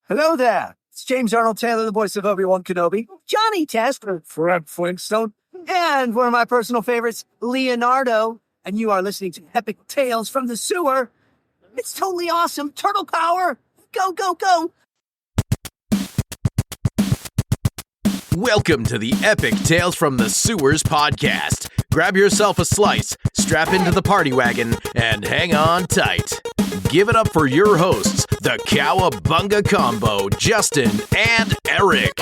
Hello there. It's James Arnold Taylor, the voice of Obi-Wan Kenobi, Johnny Test, Fred Flintstone, and one of my personal favorites, Leonardo. And you are listening to Epic Tales from the Sewer. It's totally awesome. Turtle power. Go, go, go. Welcome to the Epic Tales from the Sewers podcast. Grab yourself a slice, strap into the party wagon, and hang on tight. Give it up for your hosts, the Cowabunga Combo, Justin and Eric.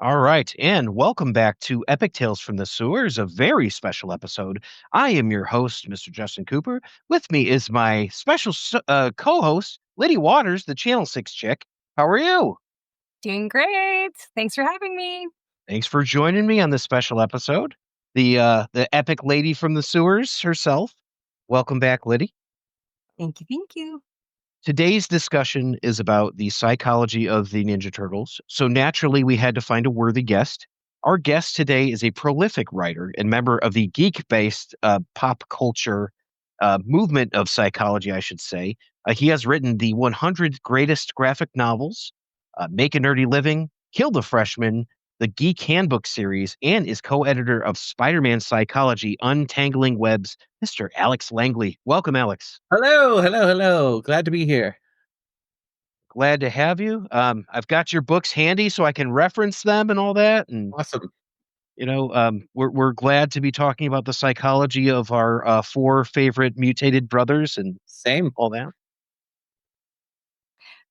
All right, and welcome back to Epic Tales from the Sewers, a very special episode. I am your host, Mr. Justin Cooper. With me is my special co-host, Liddy Waters, the Channel 6 chick. How are you? Doing great. Thanks for having me. Thanks for joining me on this special episode. The epic lady from the sewers herself. Welcome back, Liddy. Thank you. Today's discussion is about the psychology of the Ninja Turtles, so naturally we had to find a worthy guest. Our guest today is a prolific writer and member of the geek-based pop culture movement of psychology, I should say. He has written the 100 Greatest Graphic Novels, Make a Nerdy Living, Kill the Freshman, the Geek Handbook series, and is co-editor of Spider-Man Psychology, Untangling Webs, Mr. Alex Langley. Welcome, Alex. Hello. Glad to be here. Glad to have you. I've got your books handy so I can reference them and all that. And Awesome. you know, we're glad to be talking about the psychology of our four favorite mutated brothers and Same. all that.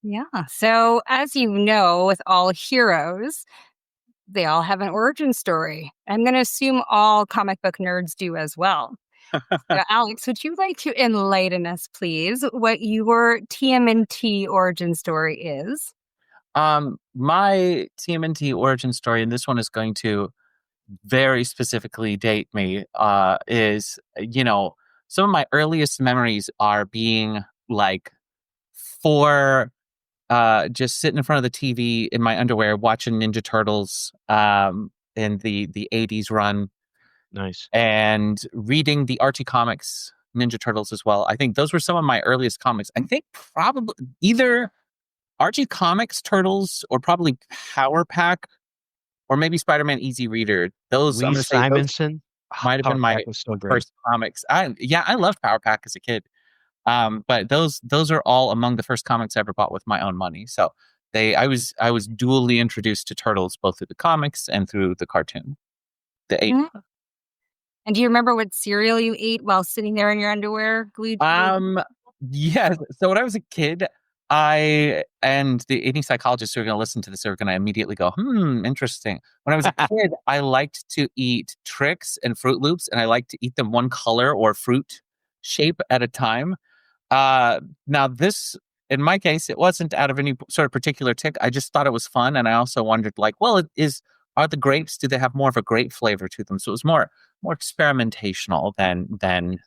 Yeah. So, as you know, with all heroes, they all have an origin story. I'm going to assume all comic book nerds do as well. So, Alex, would you like to enlighten us, please, what your TMNT origin story is? My TMNT origin story, and this one is going to very specifically date me, is, some of my earliest memories are being like just sitting in front of the TV in my underwear watching Ninja Turtles in the 80s run. Nice. And reading the Archie comics, Ninja Turtles as well. I think those were some of my earliest comics. I think probably either Archie Comics Turtles or probably Power Pack or maybe Spider-Man Easy Reader. Those Lee Simonson might have been my first comics. I loved Power Pack as a kid. But those are all among the first comics I ever bought with my own money. So I was dually introduced to Turtles both through the comics and through the cartoon. The 8. Mm-hmm. And do you remember what cereal you ate while sitting there in your underwear, glued? Yes. So when I was a kid, any psychologists who are going to listen to this are going to immediately go, interesting. When I was a kid, I liked to eat Trix and Fruit Loops, and I liked to eat them one color or fruit shape at a time. Now this, in my case, it wasn't out of any sort of particular tick. I just thought it was fun, and I also wondered, are the grapes? Do they have more of a grape flavor to them? So it was more experimentational than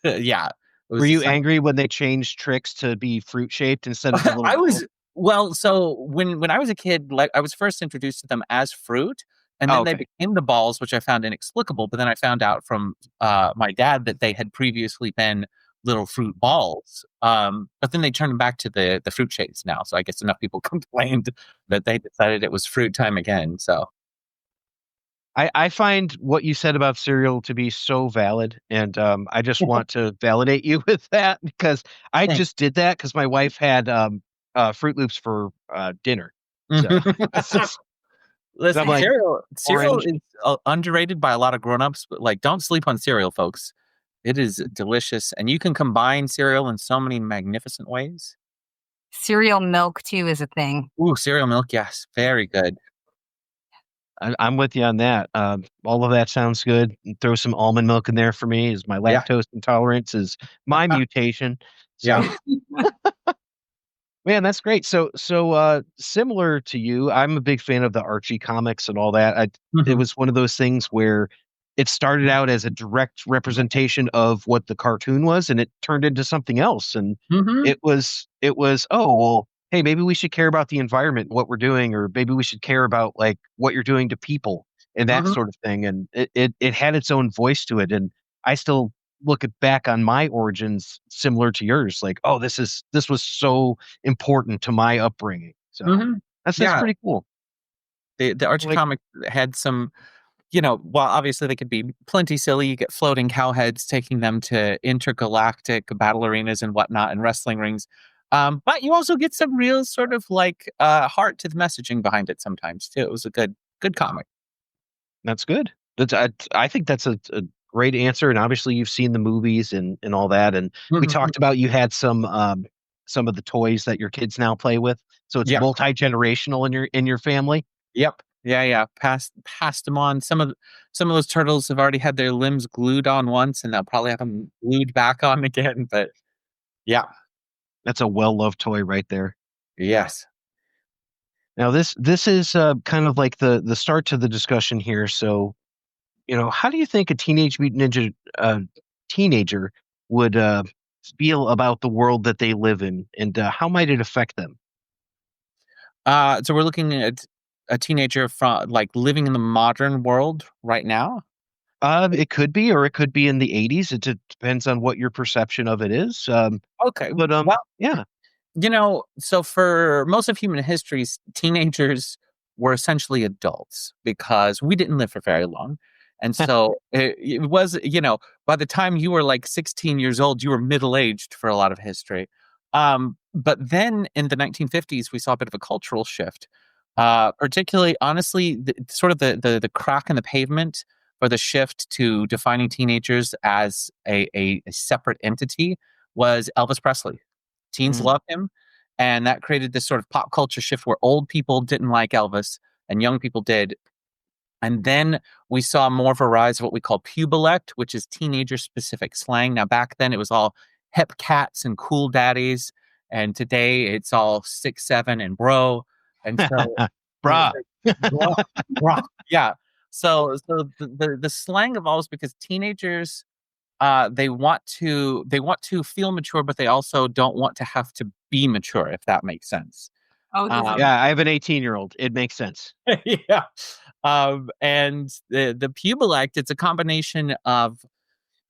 yeah. Were you angry when they changed Trix to be fruit shaped instead of? I was So when I was a kid, like I was first introduced to them as fruit, and then they became the balls, which I found inexplicable. But then I found out from my dad that they had previously been little fruit balls. But then they turned them back to the fruit shapes now. So I guess enough people complained that they decided it was fruit time again. So I find what you said about cereal to be so valid, and I just want to validate you with that because I just did that because my wife had Fruit Loops for dinner. So, listen, cereal is underrated by a lot of grown-ups, but don't sleep on cereal, folks. It is delicious, and you can combine cereal in so many magnificent ways. Cereal milk, too, is a thing. Ooh, cereal milk, yes. Very good. I'm with you on that. All of that sounds good. Throw some almond milk in there for me, as my lactose intolerance is my mutation. So, Yeah. man, that's great. So similar to you, I'm a big fan of the Archie comics and all that. It Mhm. was one of those things where it started out as a direct representation of what the cartoon was, and it turned into something else. And Mhm. it was, oh, well, hey, maybe we should care about the environment, what we're doing, or maybe we should care about like what you're doing to people and that Mhm. sort of thing. And it had its own voice to it. And I still back on my origins similar to yours, like, oh, this was so important to my upbringing. So Mhm. that's Yeah. pretty cool. The Archie Like, comic had some, well, obviously they could be plenty silly. You get floating cow heads taking them to intergalactic battle arenas and whatnot and wrestling rings. But you also get some real sort of like heart to the messaging behind it sometimes too. It was a good comic. that's good. I think that's a great answer. And obviously you've seen the movies and all that. And we Mhm. talked about you had some of the toys that your kids now play with. So it's Yeah. multi-generational in your family. Yep. Yeah, yeah. Passed them on. Some of those turtles have already had their limbs glued on once, and they'll probably have them glued back on again. But yeah, That's a well-loved toy right there. yes. Now this is kind of like the start to the discussion here. So, how do you think a Teenage Mutant Ninja teenager would feel about the world that they live in, and how might it affect them? So we're looking at a teenager from like living in the modern world right now. It could be, or it could be in the '80s. Depends on what your perception of it is. Okay. But Well, yeah. so for most of human history, teenagers were essentially adults because we didn't live for very long. And so it was, by the time you were like 16 years old, you were middle aged for a lot of history. But then in the 1950s, we saw a bit of a cultural shift. Particularly, honestly, sort of the crack in the pavement for the shift to defining teenagers as a separate entity was Elvis Presley. Teens Mm, loved him, and that created this sort of pop culture shift where old people didn't like Elvis and young people did. And then we saw more of a rise of what we call pubilect, which is teenager specific slang. Now, back then it was all hip cats and cool daddies. And today it's all 6'7" and bro. And so, Bruh. bro, bro. Yeah. So the slang evolves because teenagers they want to feel mature, but they also don't want to have to be mature, if that makes sense. Oh, does it? Um, Yeah, I have an 18-year-old. It makes sense. yeah. And the pubilect, it's a combination of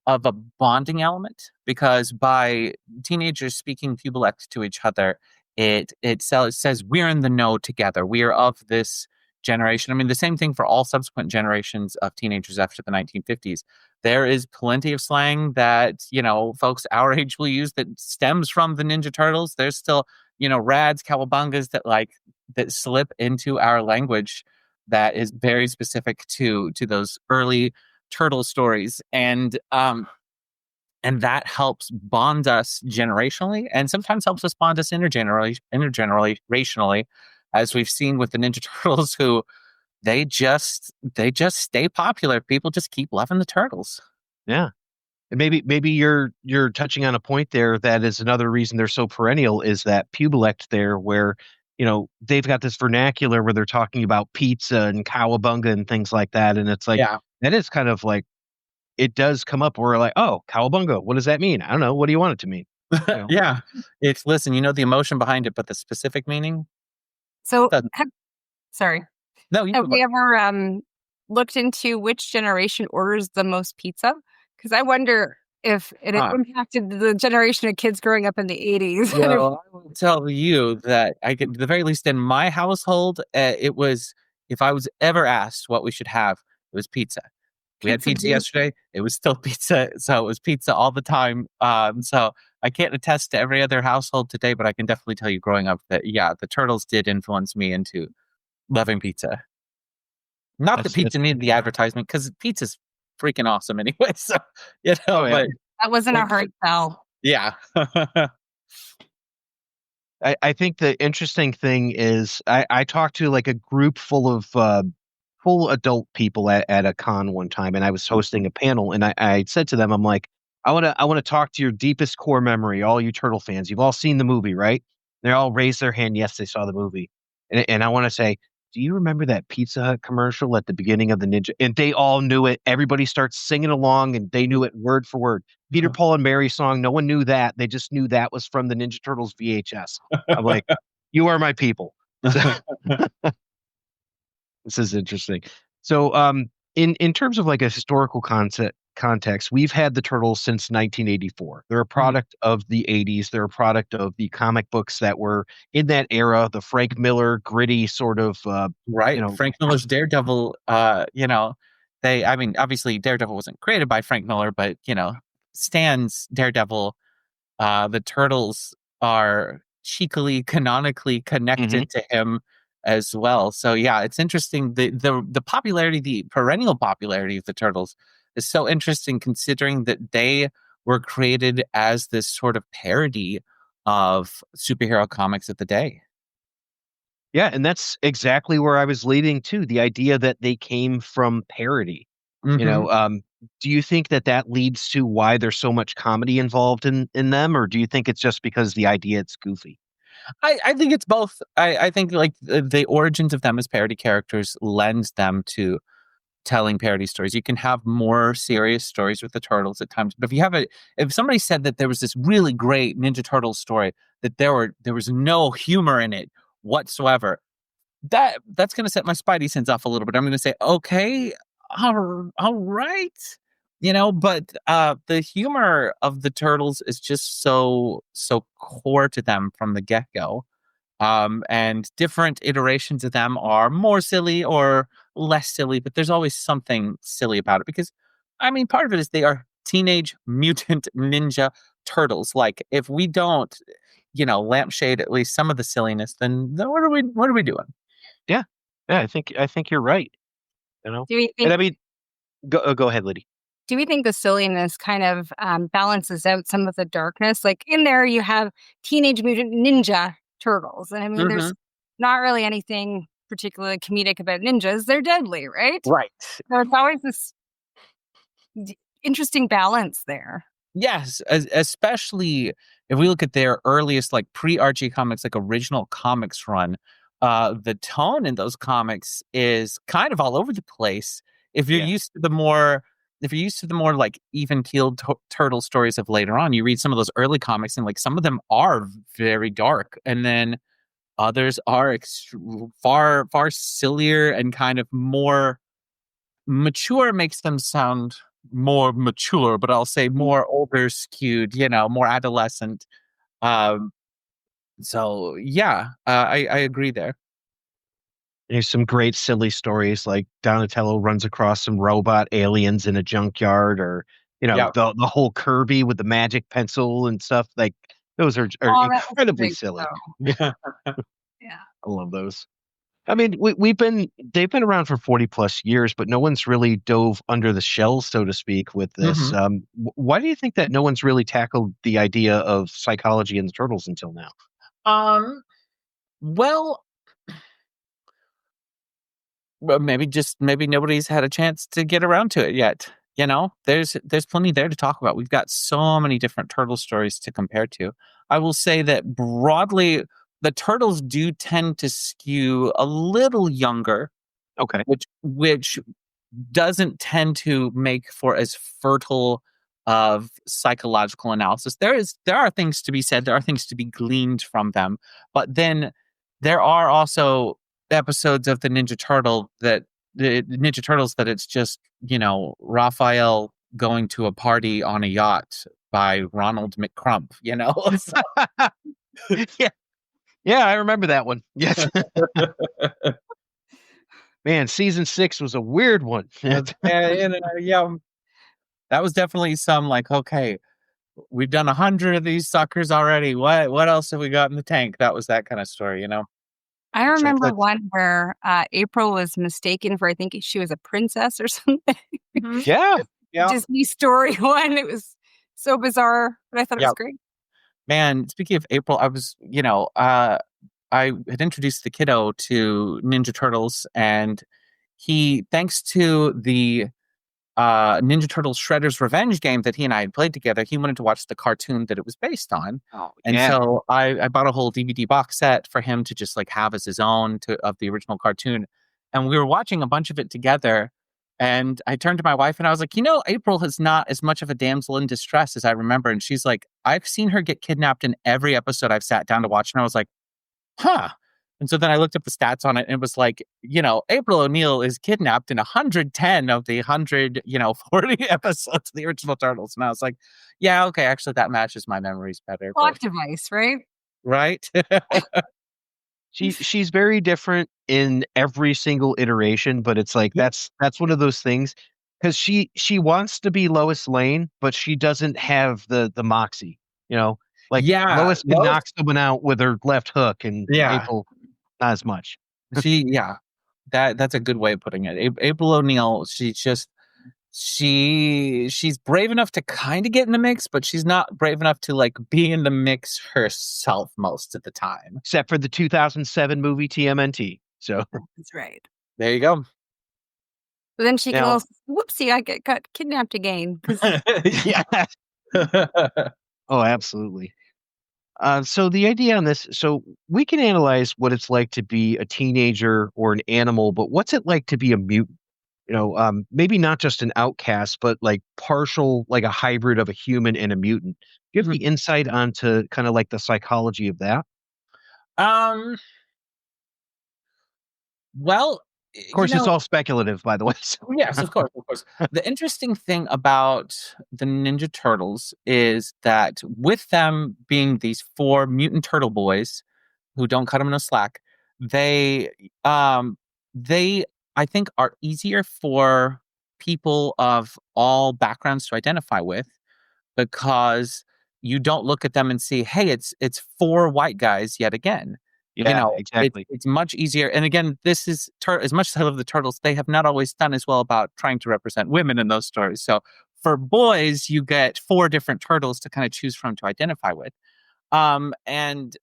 a bonding element because by teenagers speaking pubilect to each other, it says we're in the know together. We are of this generation. I mean, the same thing for all subsequent generations of teenagers after the 1950s. There is plenty of slang that, folks our age will use that stems from the Ninja Turtles. There's still, rads, cowabungas that slip into our language that is very specific to those early turtle stories. And that helps bond us generationally and sometimes helps us bond us intergenerationally, as we've seen with the Ninja Turtles, who they just stay popular. People just keep loving the turtles. Yeah. And maybe you're touching on a point there that is another reason they're so perennial is that pubilect there where they've got this vernacular where they're talking about pizza and cowabunga and things like that, and it's like Yeah. that is kind of like it does come up where we're like, oh, cowabunga, what does that mean? I don't know, what do you want it to mean? you know Yeah. It's listen, the emotion behind it, but the specific meaning So, doesn't. sorry. No, you Have can we ever looked into which generation orders the most pizza? Because I wonder if it ah. impacted the generation of kids growing up in the 80s. Well, I will tell you that I could, the very least in my household, it was if I was ever asked what we should have, it was pizza. We had Pizza pizza too. yesterday. It was still pizza, so it was pizza all the time. So I can't attest to every other household today, but I can definitely tell you, growing up, that yeah, the turtles did influence me into loving pizza. Not that that's pizza needed the advertisement because pizza's freaking awesome anyway. So oh yeah. but That wasn't a like, hard sell. yeah, I think the interesting thing is I talked to like a group full of full adult people at a con one time, and I was hosting a panel, and I said to them, I'm like, I want to talk to your deepest core memory, all you turtle fans. You've all seen the movie, right? They all raised their hand. Yes, they saw the movie. And I want to say, do you remember that Pizza Hut commercial at the beginning of the Ninja? And they all knew it. Everybody starts singing along, and they knew it word for word. Peter, Paul, and Mary song. No one knew that. They just knew that was from the Ninja Turtles VHS. I'm like, you are my people. This is interesting. So, in terms of like a historical context, we've had the Turtles since 1984. They're a product of the 80s. They're a product of the comic books that were in that era, the Frank Miller gritty sort of, Right. you know, Frank Miller's Daredevil, I mean, obviously Daredevil wasn't created by Frank Miller, but, Stan's Daredevil, the Turtles are cheekily, canonically connected to him as well. So yeah, it's interesting. The popularity, the perennial popularity of the Turtles is so interesting, considering that they were created as this sort of parody of superhero comics of the day. Yeah, and that's exactly where I was leading to, the idea that they came from parody. Do you think that leads to why there's so much comedy involved in them, or do you think it's just because the idea it's goofy? I think it's both. I think like the origins of them as parody characters lends them to telling parody stories. You can have more serious stories with the Turtles at times, but if somebody said that there was this really great Ninja Turtles story that there was no humor in it whatsoever, that's going to set my spidey sense off a little bit. I'm going to say, okay, all right, but the humor of the Turtles is just so core to them from the get-go. And different iterations of them are more silly or less silly, but there's always something silly about it because, I mean, part of it is they are Teenage Mutant Ninja Turtles. Like, if we don't, lampshade at least some of the silliness, then what are we doing? Yeah, I think you're right. Do we and I think mean, go ahead, Liddy. do we think the silliness kind of balances out some of the darkness? Like in there, you have Teenage Mutant Ninja Turtles, and I mean, there's not really anything particularly comedic about ninjas. They're deadly, right? Right. So it's always this interesting balance there. Yes, especially if we look at their earliest, like pre-Archie comics, like original comics run, the tone in those comics is kind of all over the place. If you're used to the more like even-keeled turtle stories of later on, you read some of those early comics and like some of them are very dark, and then others are far sillier and kind of more mature. Makes them sound more mature, but I'll say more older skewed, more adolescent. So yeah, I agree there. There's some great silly stories like Donatello runs across some robot aliens in a junkyard, or the whole Kirby with the magic pencil and stuff. Like those are incredibly silly. Yeah. I love those. I mean, they've been around for 40 plus years, but no one's really dove under the shell, so to speak, with this. Why do you think that no one's really tackled the idea of psychology in the Turtles until now? Well, maybe nobody's had a chance to get around to it yet. There's plenty there to talk about. We've got so many different Turtle stories to compare to. I will say that broadly, the Turtles do tend to skew a little younger. Okay. Which doesn't tend to make for as fertile of psychological analysis. There are things to be said. There are things to be gleaned from them. But then there are also episodes of the Ninja Turtles that it's just, Raphael going to a party on a yacht by Ronald McCrump, Yeah, I remember that one. Yes. Man, season 6 was a weird one. Yeah. That was definitely some like, okay, we've done 100 of these suckers already. What else have we got in the tank? That was that kind of story, I remember one where April was mistaken for, I think she was a princess or something. Yeah. Disney story one. It was so bizarre, but I thought it was great. Man, speaking of April, I was, I had introduced the kiddo to Ninja Turtles, and he, thanks to the Ninja Turtles Shredder's Revenge game that he and I had played together, he wanted to watch the cartoon that it was based on. Oh, And yeah. so I bought a whole DVD box set for him to just like have as his own of the original cartoon. And we were watching a bunch of it together. And I turned to my wife and I was like, April is not as much of a damsel in distress as I remember. And she's like, I've seen her get kidnapped in every episode I've sat down to watch. And I was like, huh. And so then I looked up the stats on it and it was like, April O'Neil is kidnapped in 110 of the 40 episodes of the original Turtles. And I was like, yeah, okay, actually that matches my memories better. Plot device, right? Right? She's very different in every single iteration, but it's like that's one of those things because she wants to be Lois Lane, but she doesn't have the moxie, Like Lois can knock someone out with her left hook, and April not as much. That's a good way of putting it. April O'Neil, she's brave enough to kind of get in the mix, but she's not brave enough to like be in the mix herself most of the time. Except for the 2007 movie TMNT. So that's right. There you go. But then she can whoopsie, I got kidnapped again. Yeah. Oh, absolutely. So the idea on this, so we can analyze what it's like to be a teenager or an animal, but what's it like to be a mutant? Maybe not just an outcast, but like partial, like a hybrid of a human and a mutant. Do you have the insight onto kind of like the psychology of that? Well, of course, it's all speculative, by the way. So. Yes, of course. The interesting thing about the Ninja Turtles is that with them being these 4 mutant turtle boys who don't cut them no slack, they I think are easier for people of all backgrounds to identify with because you don't look at them and see, hey, it's 4 white guys yet again. Yeah, exactly. It's much easier. And again, this is as much as I love the Turtles, they have not always done as well about trying to represent women in those stories. So for boys, you get 4 different turtles to kind of choose from to identify with. And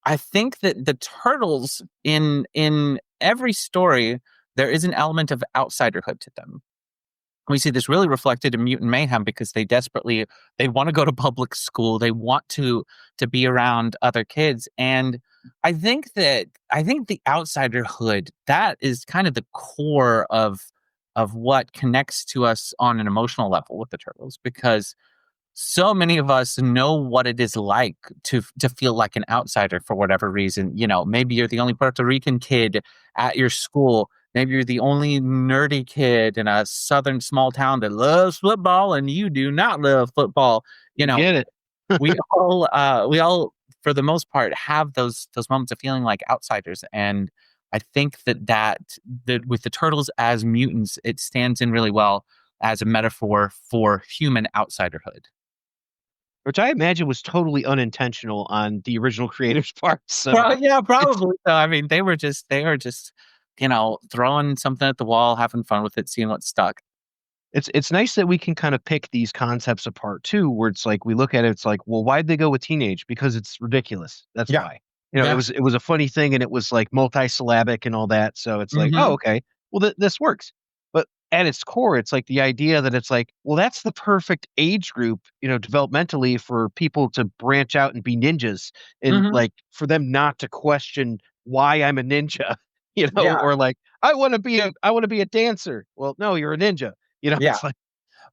I think that the Turtles in every story, there is an element of outsiderhood to them. We see this really reflected in Mutant Mayhem because they want to go to public school. They want to be around other kids. And I think the outsiderhood, that is kind of the core of what connects to us on an emotional level with the Turtles, because so many of us know what it is like to feel like an outsider for whatever reason. Maybe you're the only Puerto Rican kid at your school. Maybe you're the only nerdy kid in a southern small town that loves football and you do not love football. Get it. we all, for the most part, have those moments of feeling like outsiders. And I think that with the Turtles as mutants, it stands in really well as a metaphor for human outsiderhood. Which I imagine was totally unintentional on the original creators' part. So yeah, probably. So, I mean, they were just throwing something at the wall, having fun with it, seeing what stuck. It's nice that we can kind of pick these concepts apart too, where it's like we look at it, it's like, well, why'd they go with teenage? Because it's ridiculous. That's why. It was a funny thing, and it was like multisyllabic and all that. So it's like, oh, okay, well, this works. But at its core, it's like the idea that it's like, well, that's the perfect age group, developmentally for people to branch out and be ninjas, and like for them not to question why I'm a ninja. Or like, I want to be a dancer. Well, no, you're a ninja. It's like,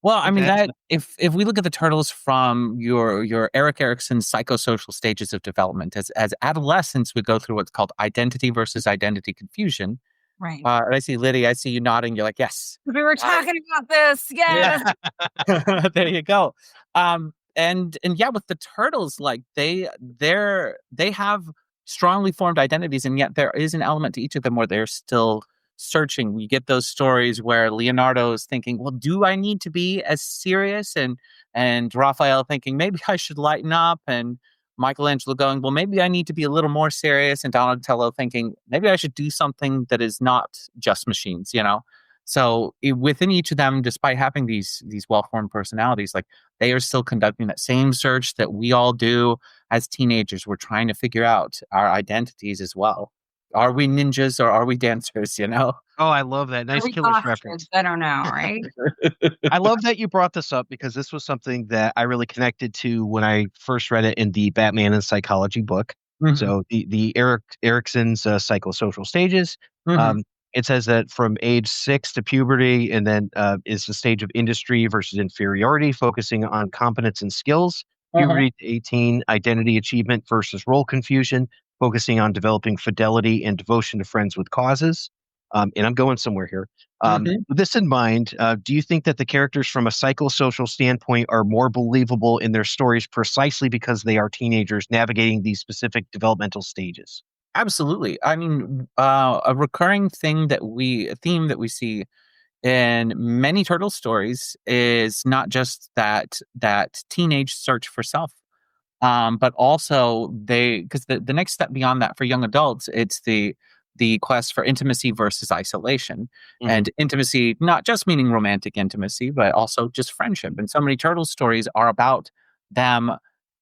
well, I mean, that if we look at the Turtles from your Eric Erickson's psychosocial stages of development, as adolescents would go through what's called identity versus identity confusion. Right. And I see Liddy, I see you nodding. You're like, yes. We were talking about this. Yes. Yeah. There you go. And yeah, with the Turtles, like they have strongly formed identities, and yet there is an element to each of them where they're still searching. We get those stories where Leonardo is thinking, well, do I need to be as serious? And Raphael thinking, maybe I should lighten up. And Michelangelo going, well, maybe I need to be a little more serious. And Donatello thinking, maybe I should do something that is not just machines, So within each of them, despite having these well-formed personalities, like they are still conducting that same search that we all do as teenagers. We're trying to figure out our identities as well. are we ninjas or are we dancers? You know. Oh, I love that. Are Nice we Killers goth reference. kids? I don't know, right? I love that you brought this up because this was something that I really connected to when I first read it in the Batman and Psychology book. Mhm, So the Erickson's psychosocial stages. mhm, Um, it says that from age 6 to puberty, and then is the stage of industry versus inferiority, focusing on competence and skills. uh-huh, Puberty to 18, identity achievement versus role confusion, focusing on developing fidelity and devotion to friends with causes. And I'm going somewhere here. mhm. With this in mind, do you think that the characters from a psychosocial standpoint are more believable in their stories precisely because they are teenagers navigating these specific developmental stages? Absolutely. I mean, a recurring a theme that we see in many turtle stories is not just that teenage search for self, but also because the next step beyond that for young adults, it's the quest for intimacy versus isolation, Hmm. and intimacy not just meaning romantic intimacy, but also just friendship. And so many turtle stories are about them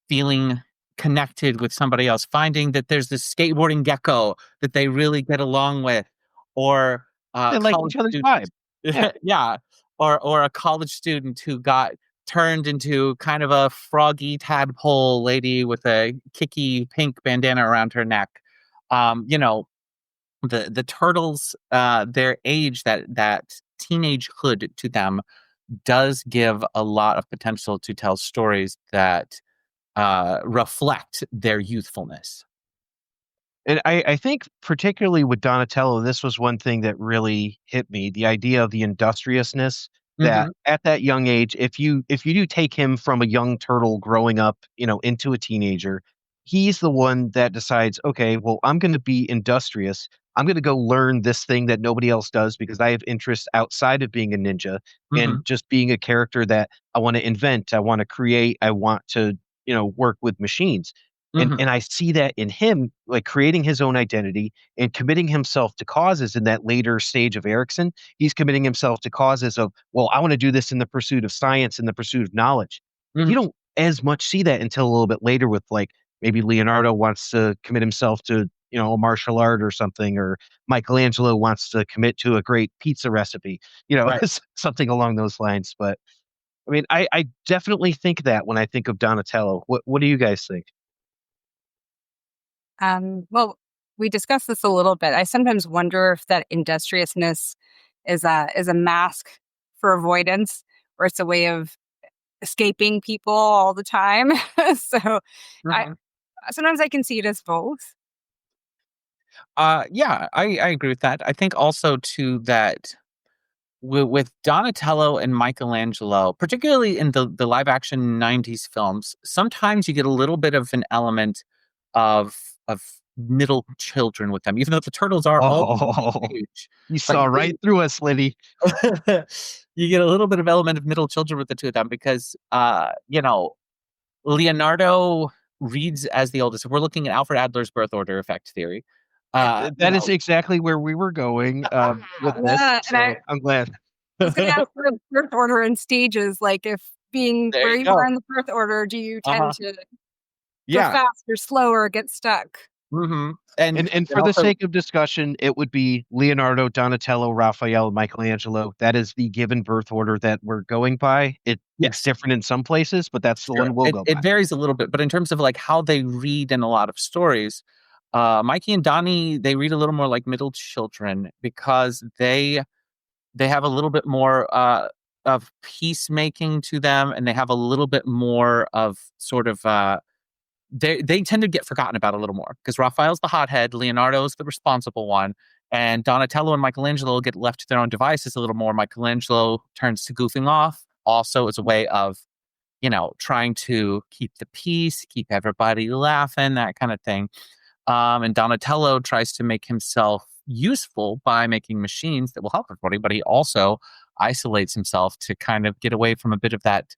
feeling connected with somebody else, finding that there's this skateboarding gecko that they really get along with, or They like college each other's student, vibe. Yeah. yeah, or a college student who got turned into kind of a froggy tadpole lady with a kicky pink bandana around her neck. You know, the turtles, their age, that teenagehood to them does give a lot of potential to tell stories that reflect their youthfulness. And I think particularly with Donatello, this was one thing that really hit me, the idea of the industriousness that Mhm, at that young age, if you do take him from a young turtle growing up, into a teenager, he's the one that decides, okay, well, I'm going to be industrious. I'm going to go learn this thing that nobody else does because I have interests outside of being a ninja and mhm, just being a character that I want to invent, I want to create, I want to, work with machines. And mhm, and I see that in him, like, creating his own identity and committing himself to causes in that later stage of Erickson. He's committing himself to causes of, well, I wanna do this in the pursuit of science, in the pursuit of knowledge. And you mhm, don't as much see that until a little bit later with, like, maybe Leonardo wants to commit himself to, a martial art or something, or Michelangelo wants to commit to a great pizza recipe, right. something along those lines. But, I mean, I definitely think that when I think of Donatello. What do you guys think? Well, we discussed this a little bit. I sometimes wonder if that industriousness is a mask for avoidance, or it's a way of escaping people all the time. So I Mhm. sometimes I can see it as both. Yeah, I agree with that. I think also too that with Donatello and Michelangelo, particularly in the live action 90s films, sometimes you get a little bit of an element of of middle children with them, even though the turtles are all Oh, huge. you But saw right through us, Liddy. you get a little bit of element of middle children with the two of them because Leonardo reads as the oldest. If we're looking at Alfred Adler's birth order effect theory. Uh, you That is know, exactly where we were going, with this, Yeah, and I so I'm glad. was gonna ask for the birth order and stages, like if being there where you you are go. in the birth order, do you tend Uh-huh. to go Yeah. fast or slow or get stuck? Mhm. And And for the also sake of discussion, it would be Leonardo, Donatello, Raphael, Michelangelo. That is the given birth order that we're going by. It's yes, different in some places, but that's the sure. one we'll It go it by. varies a little bit, but in terms of, like, how they read in a lot of stories, Mikey and Donnie, they read a little more like middle children because they have a little bit more, of peacemaking to them, and they have a little bit more of sort of, they tend to get forgotten about a little more because Raphael's the hothead, Leonardo's the responsible one, and Donatello and Michelangelo get left to their own devices a little more. Michelangelo turns to goofing off also as a way of, trying to keep the peace, keep everybody laughing, that kind of thing. And Donatello tries to make himself useful by making machines that will help everybody, but he also isolates himself to kind of get away from a bit of that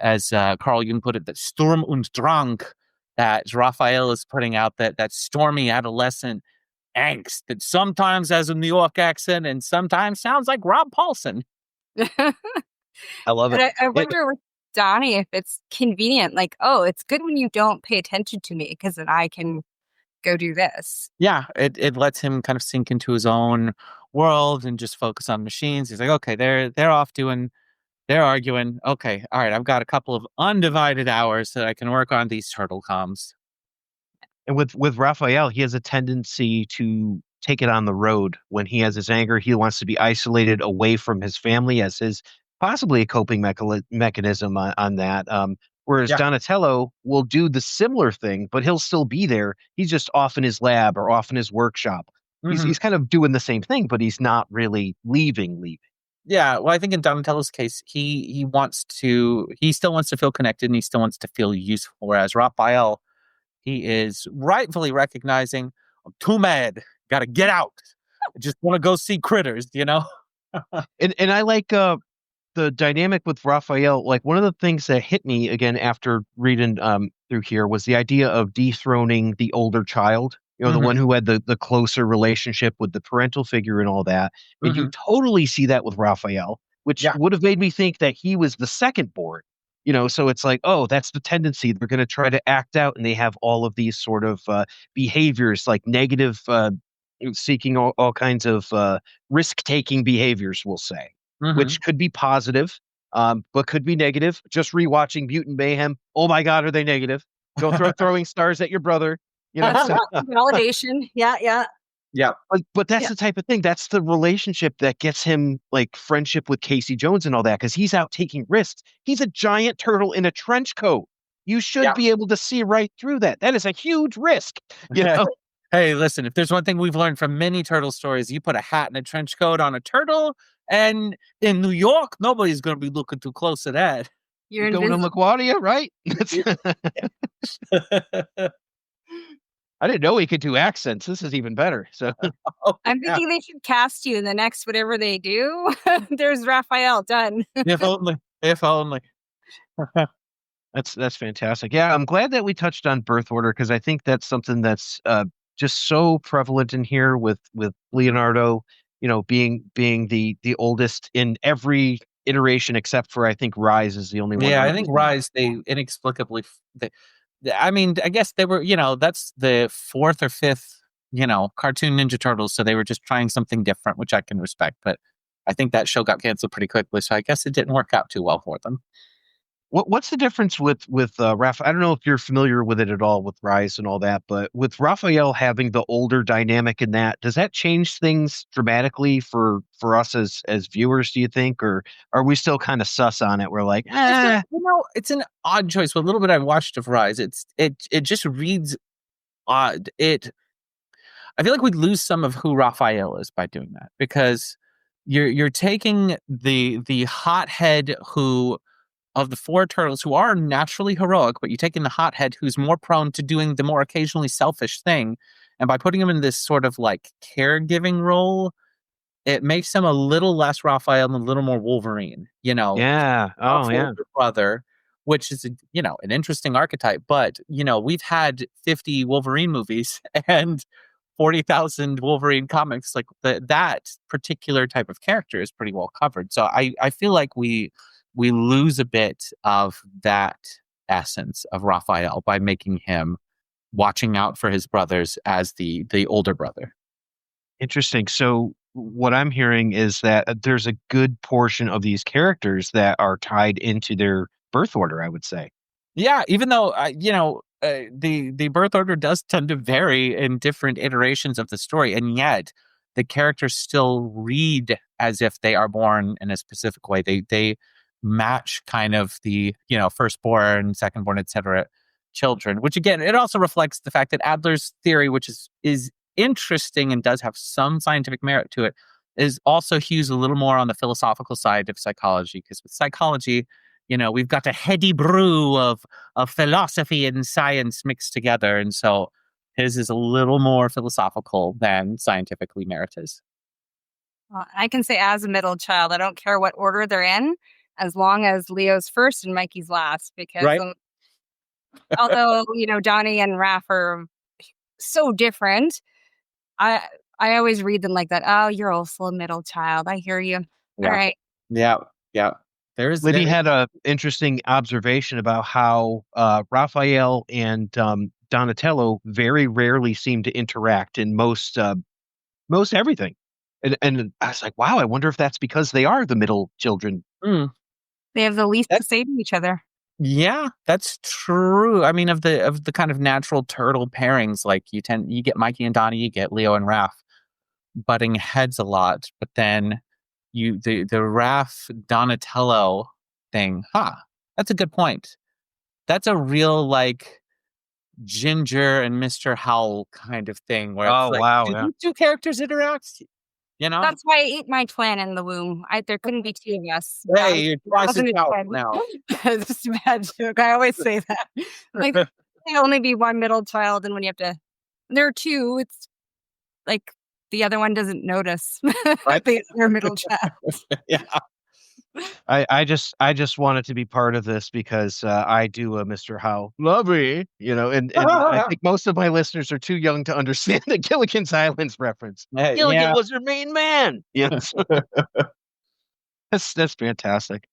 as Carl Jung put it, that Sturm und Drang that Raphael is putting out, that stormy adolescent angst that sometimes has a New York accent and sometimes sounds like Rob Paulson. I love And it. I It wonder with Donnie if it's convenient, like, "Oh, it's good when you don't pay attention to me because then I can go do this. Yeah, it lets him kind of sink into his own world and just focus on machines. He's like, okay, they're off doing, they're arguing. Okay, all right, I've got a couple of undivided hours that I can work on these turtle comms. And with Raphael, he has a tendency to take it on the road. When he has his anger, he wants to be isolated away from his family as his possibly a coping mechanism on that. Whereas Yeah. Donatello will do the similar thing, but he'll still be there. He's just off in his lab or off in his workshop. Mhm. He's kind of doing the same thing, but he's not really leaving. Yeah, well, I think in Donatello's case, he still wants to feel connected and he still wants to feel useful. Whereas Raphael, he is rightfully recognizing, I'm too mad, got to get out. I just want to go see critters, you know? And I like the dynamic with Raphael. Like one of the things that hit me again after reading through here was the idea of dethroning the older child. You know, the one who had the closer relationship with the parental figure and all that. And you totally see that with Raphael, which would have made me think that he was the second born. You know, so it's like, oh, that's the tendency. They're going to try to act out, and they have all of these sort of behaviors, like negative, seeking all kinds of risk-taking behaviors, we'll say, which could be positive, but could be negative. Just rewatching Mutant Mayhem. Oh my God, are they negative? Go throwing stars at your brother. You know, so, Validation. Yeah. but that's the type of thing. That's the relationship that gets him like friendship with Casey Jones and all that, because he's out taking risks. He's a giant turtle in a trench coat. You should be able to see right through that. That is a huge risk. You know? Hey, listen, if there's one thing we've learned from many turtle stories, you put a hat and a trench coat on a turtle, and in New York, nobody's going to be looking too close at that. You're going to LaGuardia, right? I didn't know he could do accents. This is even better. So I'm thinking they should cast you in the next whatever they do. There's Raphael, done. If only. That's fantastic. Yeah, I'm glad that we touched on birth order, because I think that's something that's just so prevalent in here with Leonardo, you know, being the oldest in every iteration except for, I think, Rise is the only one. Yeah, I think Rise, they inexplicably I mean, I guess they were, you know, that's the fourth or fifth, you know, cartoon Ninja Turtles. So they were just trying something different, which I can respect. But I think that show got canceled pretty quickly. So I guess it didn't work out too well for them. What's the difference with Raphael? I don't know if you're familiar with it at all with Rise and all that, but with Raphael having the older dynamic in that, does that change things dramatically for us as viewers, do you think? Or are we still kind of sus on it? We're like, you know, it's an odd choice. What little bit I've watched of Rise, it just reads odd. I feel like we'd lose some of who Raphael is by doing that, because you're taking the hothead who of the four turtles, who are naturally heroic, but you're taking the hothead who's more prone to doing the more occasionally selfish thing, and by putting him in this sort of like caregiving role, it makes him a little less Raphael and a little more Wolverine. You know, brother, which is you know, an interesting archetype. But you know, we've had 50 Wolverine movies and 40,000 Wolverine comics. Like that particular type of character is pretty well covered. So I feel like we lose a bit of that essence of Raphael by making him watching out for his brothers as the older brother. Interesting. So what I'm hearing is that there's a good portion of these characters that are tied into their birth order, I would say. Yeah, even though, you know, the birth order does tend to vary in different iterations of the story, and yet the characters still read as if they are born in a specific way. They match kind of the, you know, firstborn, secondborn, etc. children, which again, it also reflects the fact that Adler's theory, which is interesting and does have some scientific merit to it, is also hews a little more on the philosophical side of psychology, because with psychology, you know, we've got a heady brew of philosophy and science mixed together, and so his is a little more philosophical than scientifically merited. I can say, as a middle child, I don't care what order they're in, as long as Leo's first and Mikey's last, because although, you know, Donnie and Raph are so different, I always read them like that. Oh, you're also a middle child. I hear you. Yeah. All right. Yeah. Liddy had an interesting observation about how Raphael and Donatello very rarely seem to interact in most everything. And I was like, wow, I wonder if that's because they are the middle children. Mm. They have the least That- to say to each other. Yeah, that's true. I mean, of the kind of natural turtle pairings, like you get Mikey and Donnie, you get Leo and Raph butting heads a lot, but then the Raph Donatello thing, that's a good point. That's a real like Ginger and Mr. Howell kind of thing where Oh, it's like, wow, do yeah. these two characters interact? You know? That's why I ate my twin in the womb. There couldn't be two of us. Hey, you're twice as wasn't a powerful twin. now. It's just a bad joke. I always say that. Like, there can only be one middle child, and when you have to, there are two, it's like the other one doesn't notice Right. their middle child. Yeah. I just wanted to be part of this because I do a Mr. Howe lovey, and I think most of my listeners are too young to understand the Gilligan's Island's reference. Gilligan Yeah. was your main man. Yes. That's fantastic.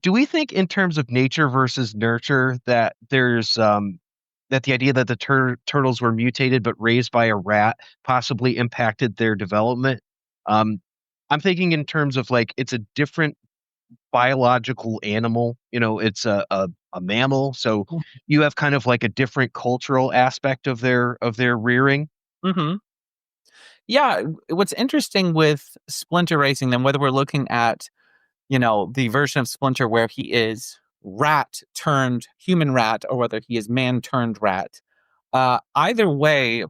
Do we think in terms of nature versus nurture that there's that the idea that the turtles were mutated but raised by a rat possibly impacted their development? I'm thinking in terms of like it's a different biological animal. It's a mammal, so you have kind of like a different cultural aspect of their rearing. Mm-hmm. Yeah. What's interesting with Splinter racing them, whether we're looking at, the version of Splinter where he is rat turned human rat or whether he is man turned rat, either way,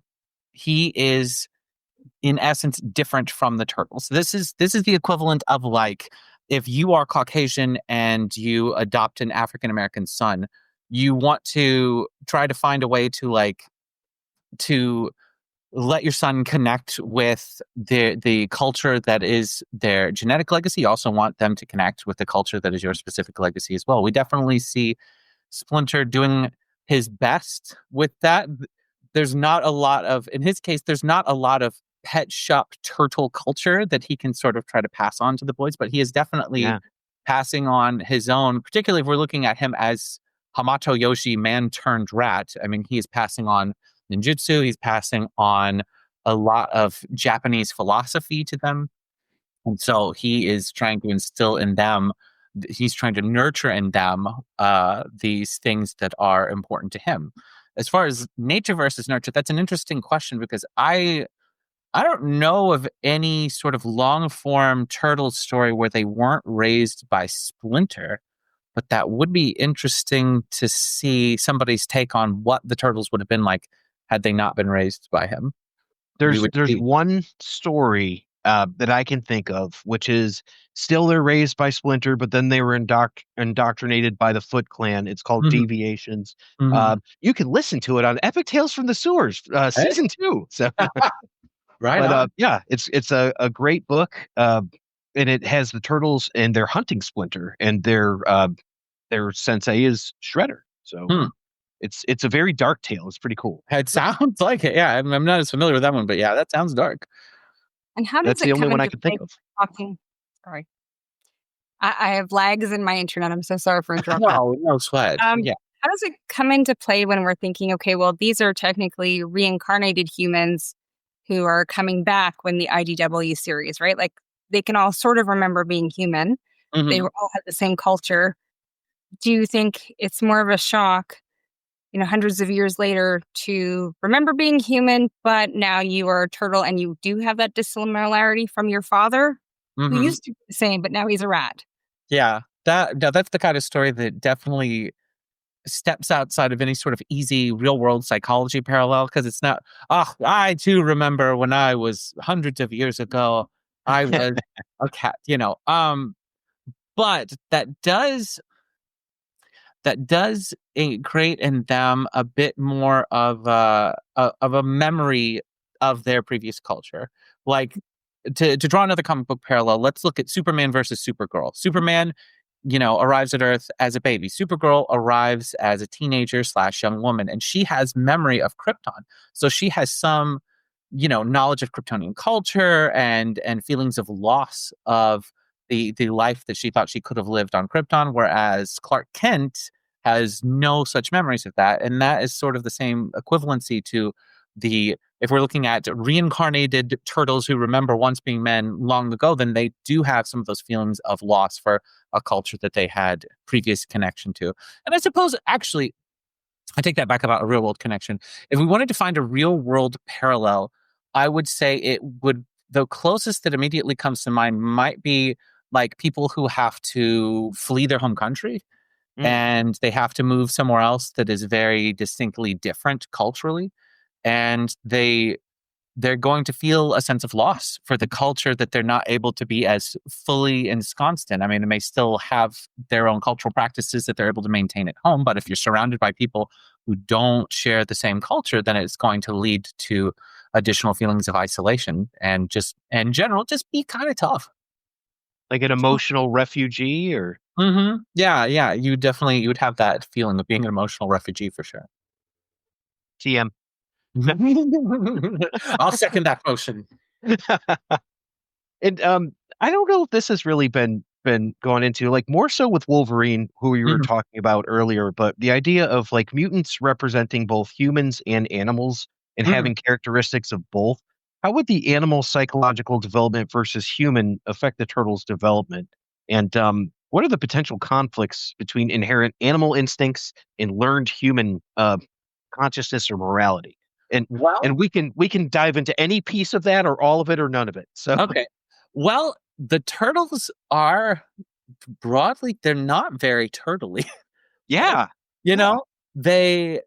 he is in essence different from the turtles. This is the equivalent of like if you are Caucasian and you adopt an African American son, you want to try to find a way to let your son connect with the culture that is their genetic legacy. You also want them to connect with the culture that is your specific legacy as well. We definitely see Splinter doing his best with that. There's not a lot of, in his case, there's not a lot of pet shop turtle culture that he can sort of try to pass on to the boys, but he is definitely passing on his own, particularly if we're looking at him as Hamato Yoshi, man turned rat. I mean, he is passing on ninjutsu. He's passing on a lot of Japanese philosophy to them. And so he is trying to instill in them, he's trying to nurture in them these things that are important to him. As far as nature versus nurture, that's an interesting question because I don't know of any sort of long form turtle story where they weren't raised by Splinter, but that would be interesting to see somebody's take on what the turtles would have been like had they not been raised by him. There's one story that I can think of, which is still they're raised by Splinter, but then they were indoctrinated by the Foot Clan. It's called Deviations. You can listen to it on Epic Tales from the Sewers, season 2. So, right. But yeah, it's a great book, and it has the turtles and their hunting Splinter, and their sensei is Shredder. So. It's a very dark tale. It's pretty cool. It sounds like it. Yeah, I'm not as familiar with that one, but yeah, that sounds dark. And how does That's the only one I can think of. Talking. Sorry, I have lags in my internet. I'm so sorry for interrupting. No sweat. Yeah. How does it come into play when we're thinking, okay, well, these are technically reincarnated humans who are coming back when the IDW series, right? Like they can all sort of remember being human. They all had the same culture. Do you think it's more of a shock, hundreds of years later to remember being human, but now you are a turtle and you do have that dissimilarity from your father who used to be the same, but now he's a rat? Yeah, that's the kind of story that definitely steps outside of any sort of easy real world psychology parallel because it's not, I too remember when I was hundreds of years ago, I was a cat, but that does create in them a bit more of a memory of their previous culture. Like to draw another comic book parallel, let's look at Superman versus Supergirl. Superman, arrives at Earth as a baby. Supergirl arrives as a teenager / young woman, and she has memory of Krypton. So she has some, knowledge of Kryptonian culture and feelings of loss of the life that she thought she could have lived on Krypton. Whereas Clark Kent has no such memories of that. And that is sort of the same equivalency to if we're looking at reincarnated turtles who remember once being men long ago, then they do have some of those feelings of loss for a culture that they had previous connection to. And I suppose, actually, I take that back about a real world connection. If we wanted to find a real world parallel, I would say the closest that immediately comes to mind might be like people who have to flee their home country and they have to move somewhere else that is very distinctly different culturally. And they're going to feel a sense of loss for the culture that they're not able to be as fully ensconced in. I mean, they may still have their own cultural practices that they're able to maintain at home, but if you're surrounded by people who don't share the same culture, then it's going to lead to additional feelings of isolation and just, in general, just be kind of tough. Like an emotional refugee, or? Mm-hmm. Yeah. You would have that feeling of being an emotional refugee for sure. TM. I'll second that motion. And I don't know if this has really been gone into, like, more so with Wolverine, who you were talking about earlier, but the idea of like mutants representing both humans and animals and having characteristics of both. How would the animal psychological development versus human affect the turtles' development? And what are the potential conflicts between inherent animal instincts and learned human consciousness or morality? And we can dive into any piece of that, or all of it, or none of it. So okay. Well, the turtles are broadly, they're not very turtly. Yeah. You know, they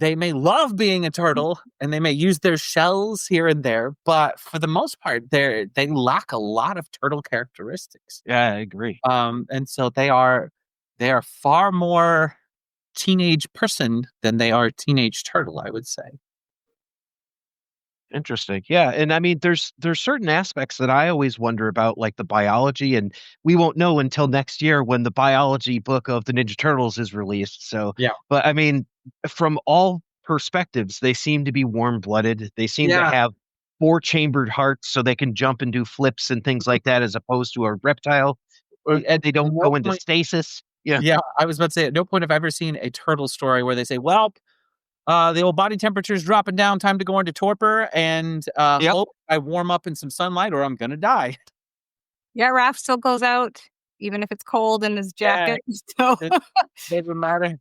may love being a turtle and they may use their shells here and there, but for the most part, they lack a lot of turtle characteristics. Yeah, I agree. And so they are far more teenage person than they are teenage turtle, I would say. Interesting. Yeah. And I mean, there's certain aspects that I always wonder about, like the biology, and we won't know until next year when the biology book of the Ninja Turtles is released. So, yeah. But I mean, from all perspectives, they seem to be warm-blooded. They seem to have 4-chambered hearts, so they can jump and do flips and things like that, as opposed to a reptile. And they don't go into stasis. Yeah. I was about to say, at no point have I ever seen a turtle story where they say, well, the old body temperature is dropping down, time to go into torpor, and hope I warm up in some sunlight or I'm going to die. Yeah, Raph still goes out, even if it's cold in his jacket. So it doesn't matter.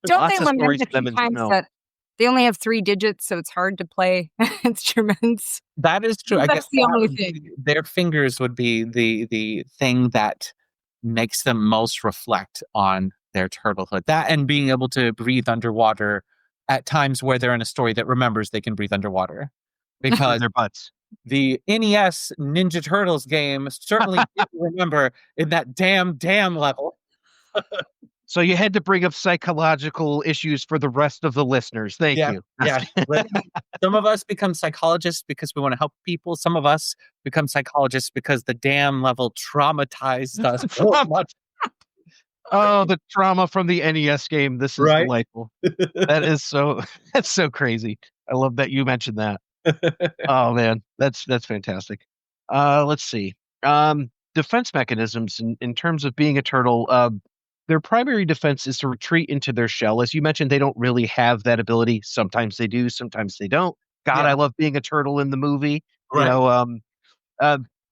Don't they lament a few times that they only have 3 digits, so it's hard to play instruments? That is true. I guess the only thing. Their fingers would be the thing that makes them most reflect on their turtlehood. That and being able to breathe underwater at times where they're in a story that remembers they can breathe underwater. Because their butts. The NES Ninja Turtles game certainly didn't remember in that damn level. So you had to bring up psychological issues for the rest of the listeners. Thank you. Yeah. Some of us become psychologists because we want to help people. Some of us become psychologists because the damn level traumatized us so much. Oh, the trauma from the NES game. This is delightful. That's so crazy. I love that you mentioned that. Oh man, that's fantastic. Let's see. Defense mechanisms in terms of being a turtle. Their primary defense is to retreat into their shell. As you mentioned, they don't really have that ability. Sometimes they do, sometimes they don't. God, I love being a turtle in the movie. Right. You know,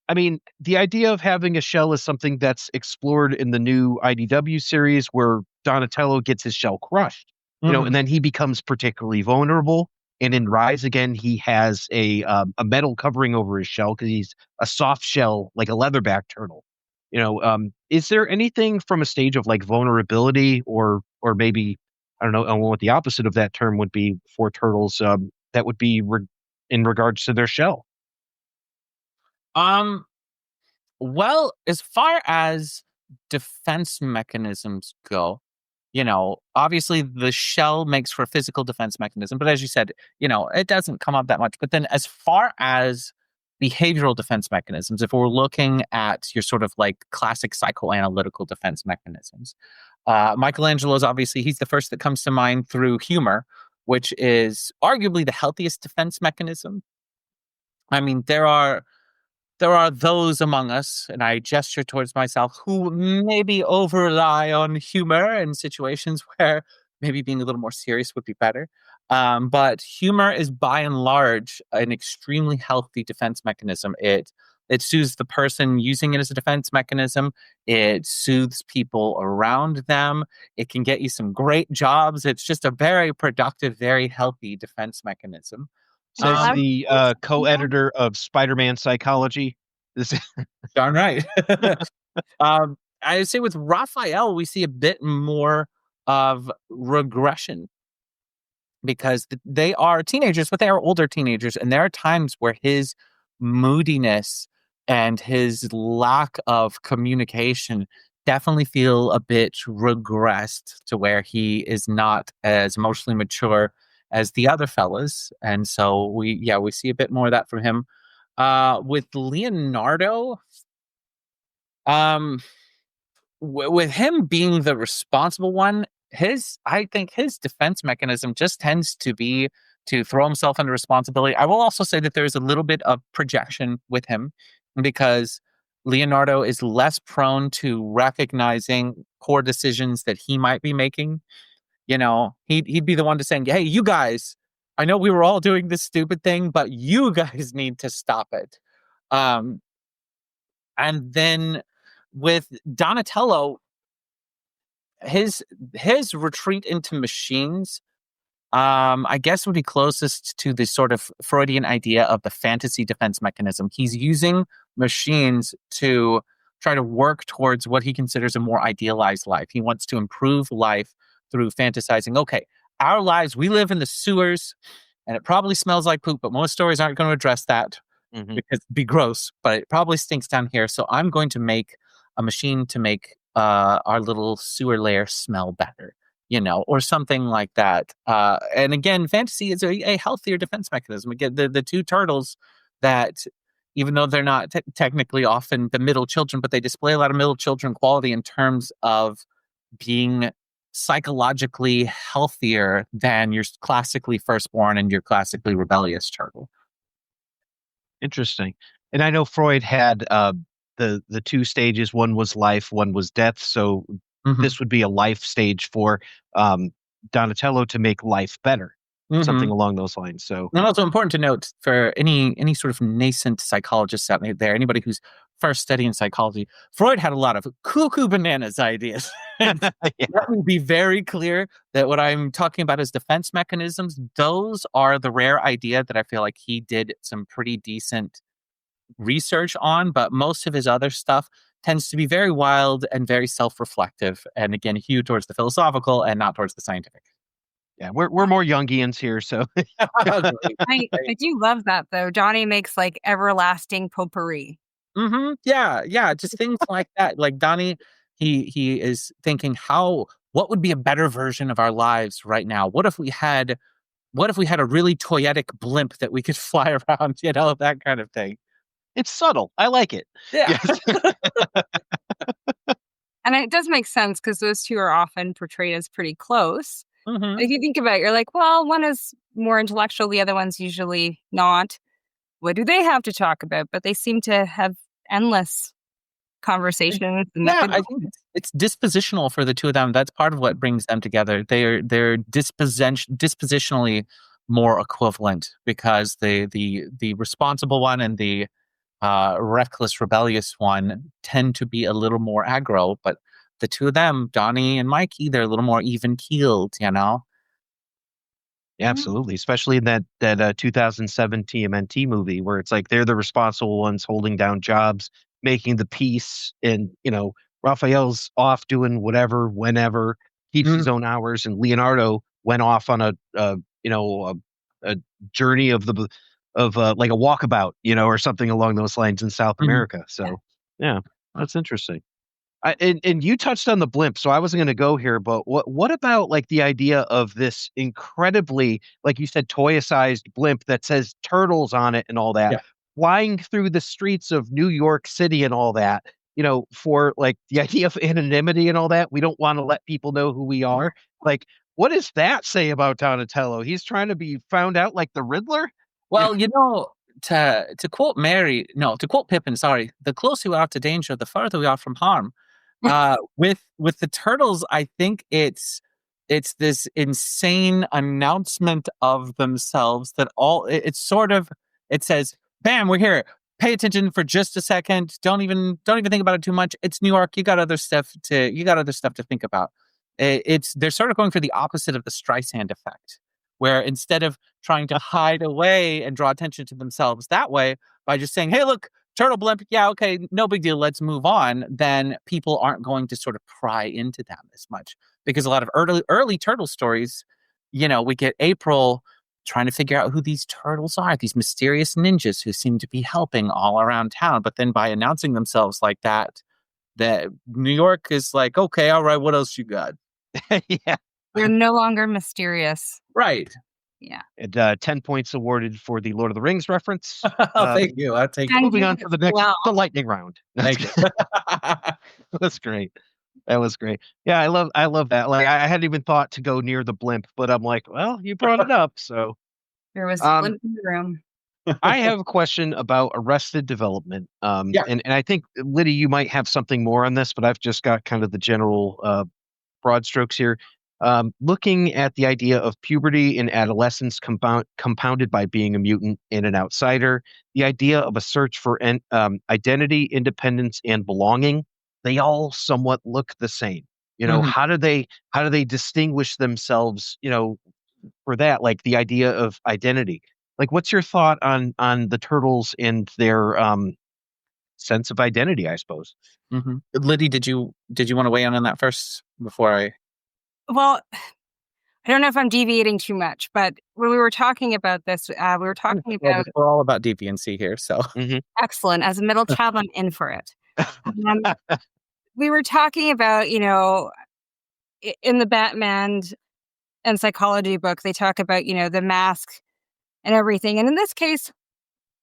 I mean, the idea of having a shell is something that's explored in the new IDW series, where Donatello gets his shell crushed, you know, and then he becomes particularly vulnerable. And in Rise Again, he has a metal covering over his shell because he's a soft shell, like a leatherback turtle. You know, is there anything from a stage of like vulnerability, or maybe, I don't know what the opposite of that term would be for turtles, that would be in regards to their shell? Well, as far as defense mechanisms go, you know, obviously the shell makes for a physical defense mechanism, but as you said, you know, it doesn't come up that much. But then as far as behavioral defense mechanisms, if we're looking at your sort of like classic psychoanalytical defense mechanisms, Michelangelo's obviously, he's the first that comes to mind through humor, which is arguably the healthiest defense mechanism. I mean, there are there are those among us, and I gesture towards myself, who maybe overrely on humor in situations where maybe being a little more serious would be better. But humor is by and large an extremely healthy defense mechanism. It soothes the person using it as a defense mechanism. It soothes people around them. It can get you some great jobs. It's just a very productive, very healthy defense mechanism. Says Um, the co-editor of Spider-Man Psychology. This Darn right. I would say with Raphael, we see a bit more of regression because they are teenagers, but they are older teenagers. And there are times where his moodiness and his lack of communication definitely feel a bit regressed to where he is not as emotionally mature as the other fellas. And so we see a bit more of that from him. With Leonardo, with him being the responsible one, I think his defense mechanism just tends to be to throw himself under responsibility. I will also say that there's a little bit of projection with him because Leonardo is less prone to recognizing poor decisions that he might be making. You know, he'd be the one to saying, "Hey, you guys, I know we were all doing this stupid thing, but you guys need to stop it." Um, and then with Donatello, his retreat into machines, I guess would be closest to the sort of Freudian idea of the fantasy defense mechanism. He's using machines to try to work towards what he considers a more idealized life. He wants to improve life through fantasizing. Okay, our lives, we live in the sewers, and it probably smells like poop, but most stories aren't going to address that because it'd be gross, but it probably stinks down here. So I'm going to make a machine to make our little sewer layer smell better, or something like that. And again, fantasy is a healthier defense mechanism. Again, the two turtles that, even though they're not technically often the middle children, but they display a lot of middle children quality in terms of being psychologically healthier than your classically firstborn and your classically rebellious turtle. Interesting. And I know Freud had the two stages. One was life, one was death. So this would be a life stage for Donatello to make life better, something along those lines. So, and also important to note for any sort of nascent psychologists out there, anybody who's first studying psychology, Freud had a lot of cuckoo bananas ideas. Let me be very clear that what I'm talking about is defense mechanisms. Those are the rare idea that I feel like he did some pretty decent research on, but most of his other stuff tends to be very wild and very self-reflective, and again, hew towards the philosophical and not towards the scientific. Yeah, we're more Jungians here, so I do love that though. Johnny makes like everlasting potpourri. Yeah, just things like that. Like Donnie, he is thinking, what would be a better version of our lives right now? What if we had a really toyetic blimp that we could fly around? That kind of thing. It's subtle. I like it. Yeah. Yes. And it does make sense because those two are often portrayed as pretty close. If you think about it, you're like, well, one is more intellectual, the other one's usually not. What do they have to talk about? But they seem to have endless conversations. Yeah, I think it's dispositional for the two of them. That's part of what brings them together. They're dispositionally more equivalent because the responsible one and the reckless, rebellious one tend to be a little more aggro, but the two of them, Donnie and Mikey, they're a little more even keeled, Yeah, absolutely. Especially in that 2007 TMNT movie where it's like they're the responsible ones holding down jobs, making the peace, and Raphael's off doing whatever, whenever, keeps his own hours, and Leonardo went off on a journey of like a walkabout, or something along those lines in South America. So yeah, that's interesting. And you touched on the blimp, so I wasn't going to go here, but what about like the idea of this incredibly, like you said, toy-sized blimp that says turtles on it and all that, flying through the streets of New York City and all that, for like the idea of anonymity and all that. We don't want to let people know who we are. Like, what does that say about Donatello? He's trying to be found out like the Riddler? Well, to quote Pippin, sorry, the closer we are to danger, the further we are from harm. With the turtles, I think it's this insane announcement of themselves that it says, bam, we're here. Pay attention for just a second. Don't even think about it too much. It's New York. You got other stuff to think about. They're sort of going for the opposite of the Streisand effect, where instead of trying to hide away and draw attention to themselves that way by just saying, hey, look, turtle blimp, yeah, okay, no big deal, let's move on, then people aren't going to sort of pry into them as much. Because a lot of early turtle stories, we get April trying to figure out who these turtles are, these mysterious ninjas who seem to be helping all around town. But then by announcing themselves like that New York is like, okay, all right, what else you got? Yeah. They're no longer mysterious. Right. Yeah. And 10 points awarded for the Lord of the Rings reference. Thank you. I'll take it. Moving on to the next, Wow. the lightning round. Thank you. That's great. That was great. Yeah, I love that. Like, I hadn't even thought to go near the blimp, but I'm like, well, you brought it up, so. There was a blimp in the room. I have a question about Arrested Development. Yeah. And I think, Liddy, you might have something more on this, but I've just got kind of the general broad strokes here. Looking at the idea of puberty and adolescence compounded by being a mutant and an outsider, the idea of a search for identity, independence, and belonging, they all somewhat look the same. Mhm. How do they distinguish themselves, for that, like the idea of identity? Like, what's your thought on the turtles and their sense of identity, I suppose? Mm-hmm. Liddy, did you want to weigh in on that first before I? Well, I don't know if I'm deviating too much, but when we were talking about this, we were talking about We're all about deviancy here, so. excellent. As a middle child, I'm in for it. We were talking about, in the Batman and psychology book, they talk about, the mask and everything. And in this case,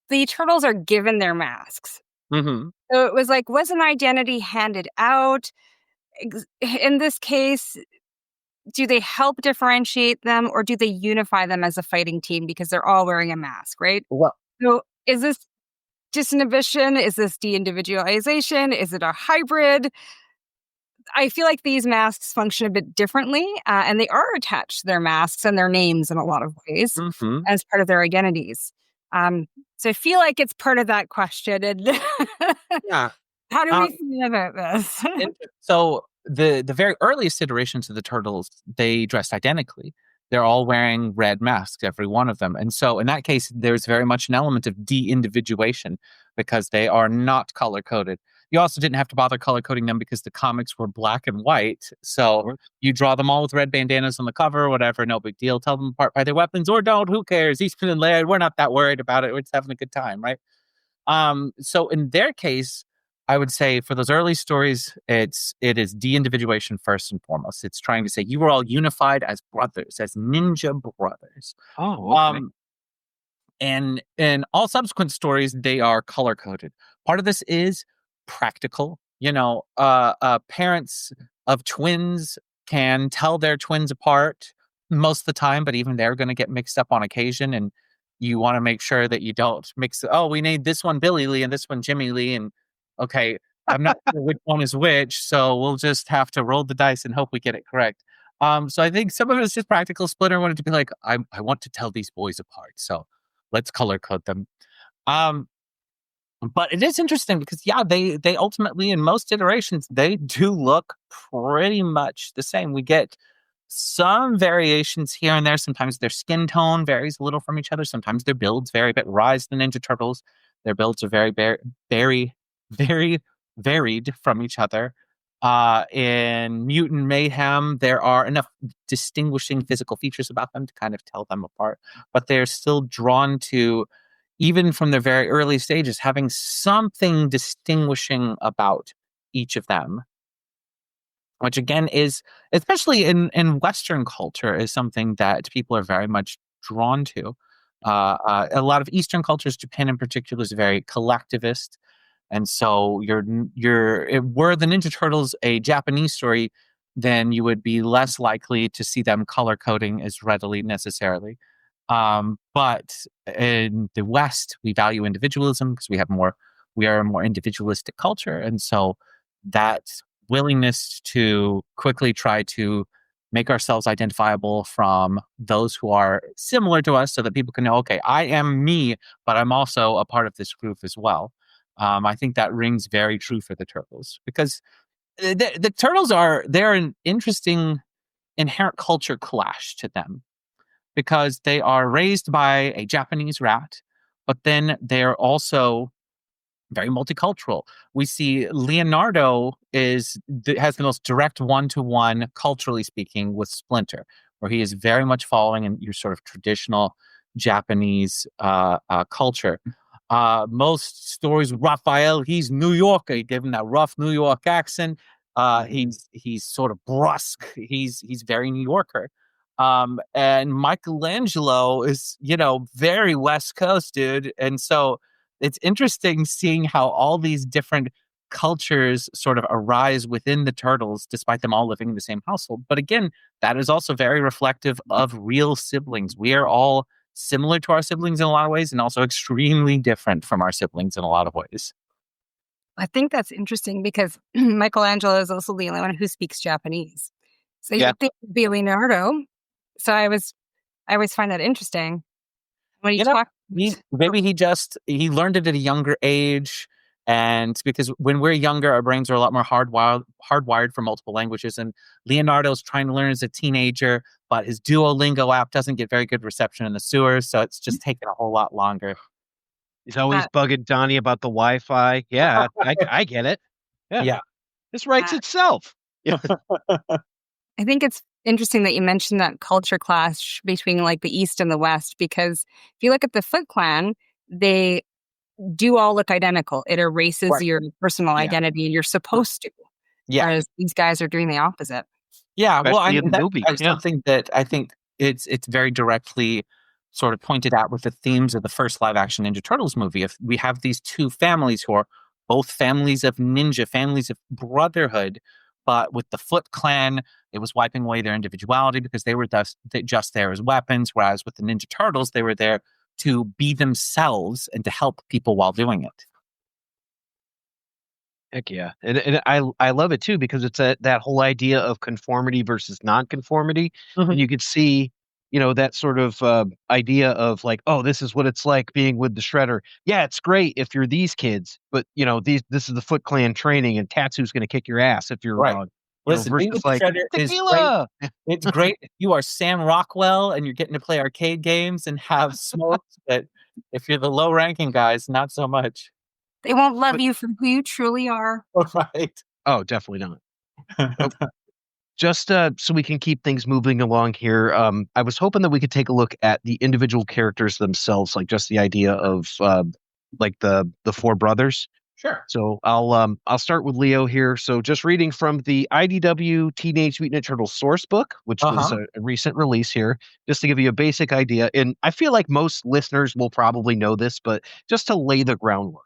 the turtles are given their masks. Mm-hmm. So it was like, was an identity handed out? In this case, do they help differentiate them, or do they unify them as a fighting team because they're all wearing a mask, right? Well, So is this disinhibition? Is this de-individualization? Is it a hybrid? I feel like these masks function a bit differently, and they are attached to their masks and their names in a lot of ways mm-hmm. as part of their identities. So I feel like it's part of that question. And Yeah. how do we feel about this? So the very earliest iterations of the turtles, they dressed identically. They're all wearing red masks, every one of them. And so in that case, there's very much an element of de-individuation because they are not color-coded. You also didn't have to bother color-coding them because the comics were black and white. So you draw them all with red bandanas on the cover or whatever, no big deal. Tell them apart by their weapons or don't, who cares? Eastman and Laird, we're not that worried about it. We're just having a good time, right? So in their case, I would say for those early stories, it is de-individuation first and foremost. It's trying to say you were all unified as brothers, as ninja brothers. Oh, okay. And in all subsequent stories, they are color-coded. Part of this is practical. Parents of twins can tell their twins apart most of the time, but even they're going to get mixed up on occasion. And you want to make sure that you don't mix. Oh, we named this one Billy Lee and this one Jimmy Lee, and okay, I'm not sure which one is which, so we'll just have to roll the dice and hope we get it correct. So I think some of it is just practical. Splitter wanted to be like, I want to tell these boys apart, so let's color code them. But it is interesting because, yeah, they ultimately, in most iterations, they do look pretty much the same. We get some variations here and there. Sometimes their skin tone varies a little from each other. Sometimes their builds vary a bit. Rise the Ninja Turtles, their builds are very, very, very varied from each other. In Mutant Mayhem, there are enough distinguishing physical features about them to kind of tell them apart, but they're still drawn to, even from their very early stages, having something distinguishing about each of them, which again is, especially in Western culture, is something that people are very much drawn to. A lot of Eastern cultures, Japan in particular, is very collectivist. And so were the Ninja Turtles a Japanese story, then you would be less likely to see them color coding as readily necessarily. But in the West, we value individualism because we are a more individualistic culture. And so that willingness to quickly try to make ourselves identifiable from those who are similar to us so that people can know, okay, I am me, but I'm also a part of this group as well. I think that rings very true for the Turtles because the Turtles they're an interesting inherent culture clash to them because they are raised by a Japanese rat, but then they're also very multicultural. We see Leonardo has the most direct one-to-one, culturally speaking, with Splinter, where he is very much following in your sort of traditional Japanese culture. Most stories with Raphael, he's New Yorker. You give him that rough New York accent. He's sort of brusque. He's very New Yorker. And Michelangelo is, very West Coast, dude. And so it's interesting seeing how all these different cultures sort of arise within the Turtles, despite them all living in the same household. But again, that is also very reflective of real siblings. We are all similar to our siblings in a lot of ways and also extremely different from our siblings in a lot of ways. I think that's interesting because Michelangelo is also the only one who speaks Japanese. So you would think it would be Leonardo. So I always find that interesting. When you talk, maybe he learned it at a younger age, and because when we're younger, our brains are a lot more hardwired for multiple languages. And Leonardo's trying to learn as a teenager, but his Duolingo app doesn't get very good reception in the sewers, so it's just taking a whole lot longer. He's always bugging Donnie about the Wi-Fi. Yeah, I get it. Yeah. This writes itself. Yeah. I think it's interesting that you mentioned that culture clash between like the East and the West, because if you look at the Foot Clan, they do all look identical. It erases your personal identity, and you're supposed to. Yeah. Whereas these guys are doing the opposite. Yeah. Especially in the movie. Something that I think it's very directly sort of pointed out with the themes of the first live action Ninja Turtles movie. If we have these two families who are both families of ninja, families of brotherhood, but with the Foot Clan, it was wiping away their individuality because they were just there as weapons, whereas with the Ninja Turtles, they were there to be themselves and to help people while doing it. Heck yeah. And I love it too, because it's that whole idea of conformity versus non-conformity. Mm-hmm. And you could see, that sort of idea of like, oh, this is what it's like being with the Shredder. Yeah, it's great if you're these kids, but this is the Foot Clan training, and Tatsu's going to kick your ass if you're wrong. Listen, being with the Shredder is great. It's great if you are Sam Rockwell and you're getting to play arcade games and have smokes, but if you're the low-ranking guys, not so much. They won't love you for who you truly are. Right. Oh, definitely not. Just so we can keep things moving along here, I was hoping that we could take a look at the individual characters themselves, like just the idea of like the four brothers. Sure. So I'll start with Leo here. So just reading from the IDW Teenage Mutant Ninja Turtles source book, which was a recent release here, just to give you a basic idea. And I feel like most listeners will probably know this, but just to lay the groundwork.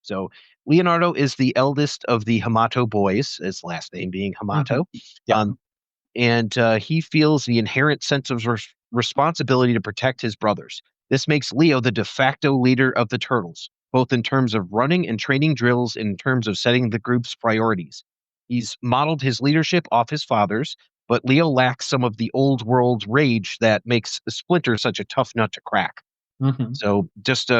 So Leonardo is the eldest of the Hamato boys, his last name being Hamato. Mm-hmm. And he feels the inherent sense of responsibility to protect his brothers. This makes Leo the de facto leader of the Turtles, both in terms of running and training drills and in terms of setting the group's priorities. He's modeled his leadership off his father's, but Leo lacks some of the old world rage that makes Splinter such a tough nut to crack. Mm-hmm. So just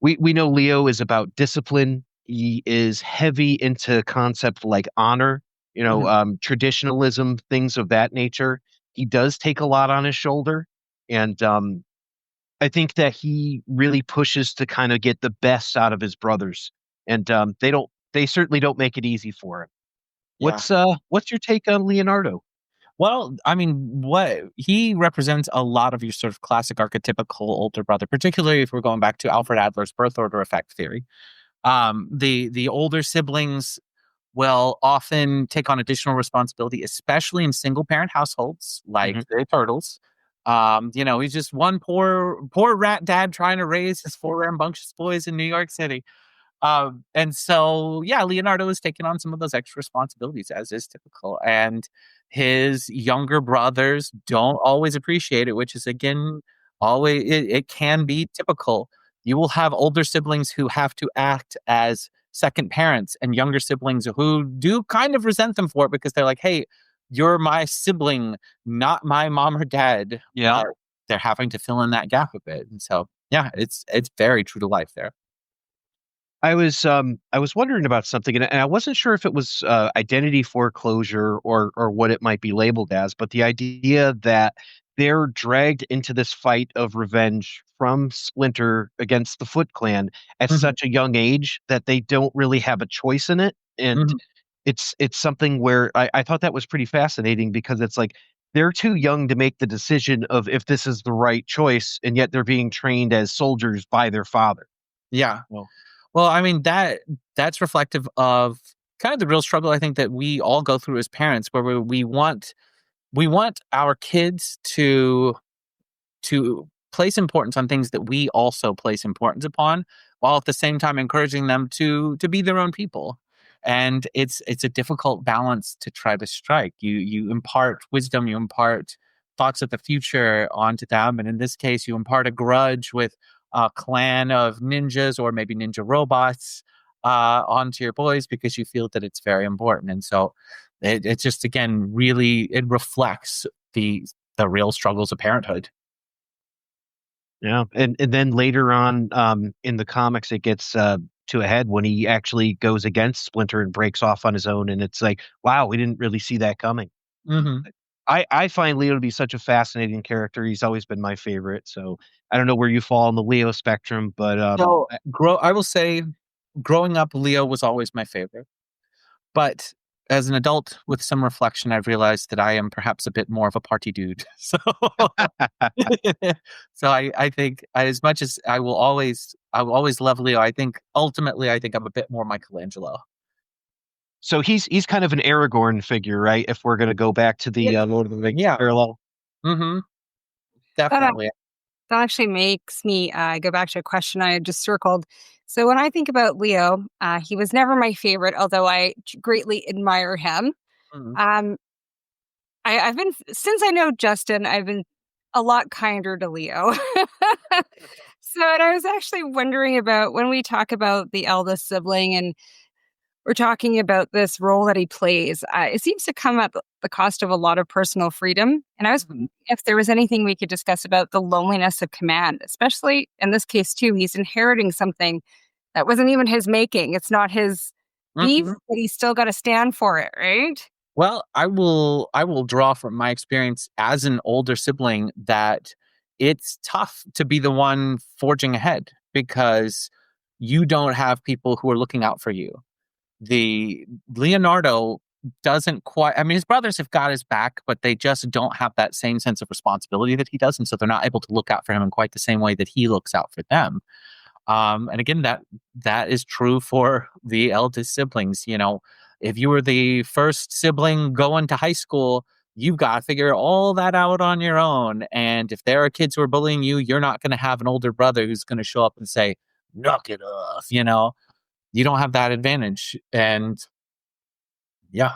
we know Leo is about discipline. He is heavy into concept like honor, traditionalism, things of that nature. He does take a lot on his shoulder. And I think that he really pushes to kind of get the best out of his brothers. And they certainly don't make it easy for him. Yeah. What's your take on Leonardo? Well, I mean, what he represents a lot of your sort of classic archetypical older brother, particularly if we're going back to Alfred Adler's birth order effect theory. The older siblings will often take on additional responsibility, especially in single parent households like the Turtles. He's just one poor rat dad trying to raise his four rambunctious boys in New York City. And so, Leonardo is taking on some of those extra responsibilities, as is typical. And his younger brothers don't always appreciate it, which is, again, always it can be typical. You will have older siblings who have to act as second parents and younger siblings who do kind of resent them for it because they're like, hey, you're my sibling, not my mom or dad. Yeah. They're having to fill in that gap a bit. And so, yeah, it's very true to life there. I was wondering about something, and I wasn't sure if it was identity foreclosure or what it might be labeled as, but the idea that they're dragged into this fight of revenge from Splinter against the Foot Clan at Mhm. such a young age that they don't really have a choice in it, and Mhm. it's something where I thought that was pretty fascinating because it's like they're too young to make the decision of if this is the right choice, and yet they're being trained as soldiers by their father. Yeah. Well, Well, I mean, that's reflective of kind of the real struggle I think that we all go through as parents, where we want our kids to place importance on things that we also place importance upon, while at the same time encouraging them to be their own people. And it's a difficult balance to try to strike. You impart wisdom, you impart thoughts of the future onto them, and in this case, you impart a grudge with a clan of ninjas or maybe ninja robots onto your boys because you feel that it's very important. And so it just again really it reflects the real struggles of parenthood. yeah, and then later on, in the comics, it gets to a head when he actually goes against Splinter and breaks off on his own, and it's like, wow, we didn't really see that coming. Hmm. I find Leo to be such a fascinating character. He's always been my favorite. So I don't know where you fall on the Leo spectrum, but So I will say, growing up, Leo was always my favorite. But as an adult with some reflection, I've realized that I am perhaps a bit more of a party dude. So, so I think as much as I will always love Leo. I think ultimately I think I'm a bit more Michelangelo. so he's kind of an Aragorn figure, right? If we're gonna go back to the Lord of the Rings Yeah. parallel. Hmm. That, Definitely. that actually makes me go back to a question I had just circled. So when I think about Leo, he was never my favorite, although I greatly admire him. Mhm. Um, I've been since I know Justin, I've been a lot kinder to Leo. So, and I was actually wondering about when we talk about the eldest sibling and we're talking about this role that he plays, it seems to come at the cost of a lot of personal freedom. And I was wondering if there was anything we could discuss about the loneliness of command, especially in this case, too. He's inheriting something that wasn't even his making. It's not his beef, Mhm. but he's still got to stand for it, right? Well, I will draw from my experience as an older sibling that it's tough to be the one forging ahead because you don't have people who are looking out for you. The Leonardo doesn't quite, I mean, his brothers have got his back, but they just don't have that same sense of responsibility that he does, and so they're not able to look out for him in quite the same way that he looks out for them. And again, that is true for the eldest siblings. If you were the first sibling going to high school, you've got to figure all that out on your own. And if there are kids who are bullying you, you're not going to have an older brother who's going to show up and say, "Knock it off." You don't have that advantage. And yeah.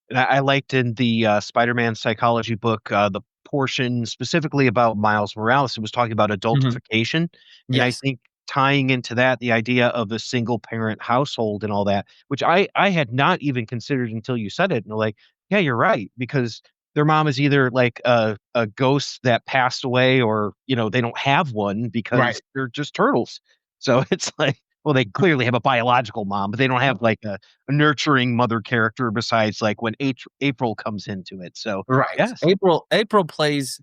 And I liked in the Spider-Man psychology book the portion specifically about Miles Morales. It was talking about Mhm. adultification, and I Yes. think tying into that the idea of the single parent household and all that, which I had not even considered until you said it. And like, yeah, you're right, because their mom is either like a ghost that passed away, or they don't have one because Right. they're just turtles. So it's like, well, they clearly have a biological mom, but they don't have like a nurturing mother character besides like when April comes into it. So Right. yes, April plays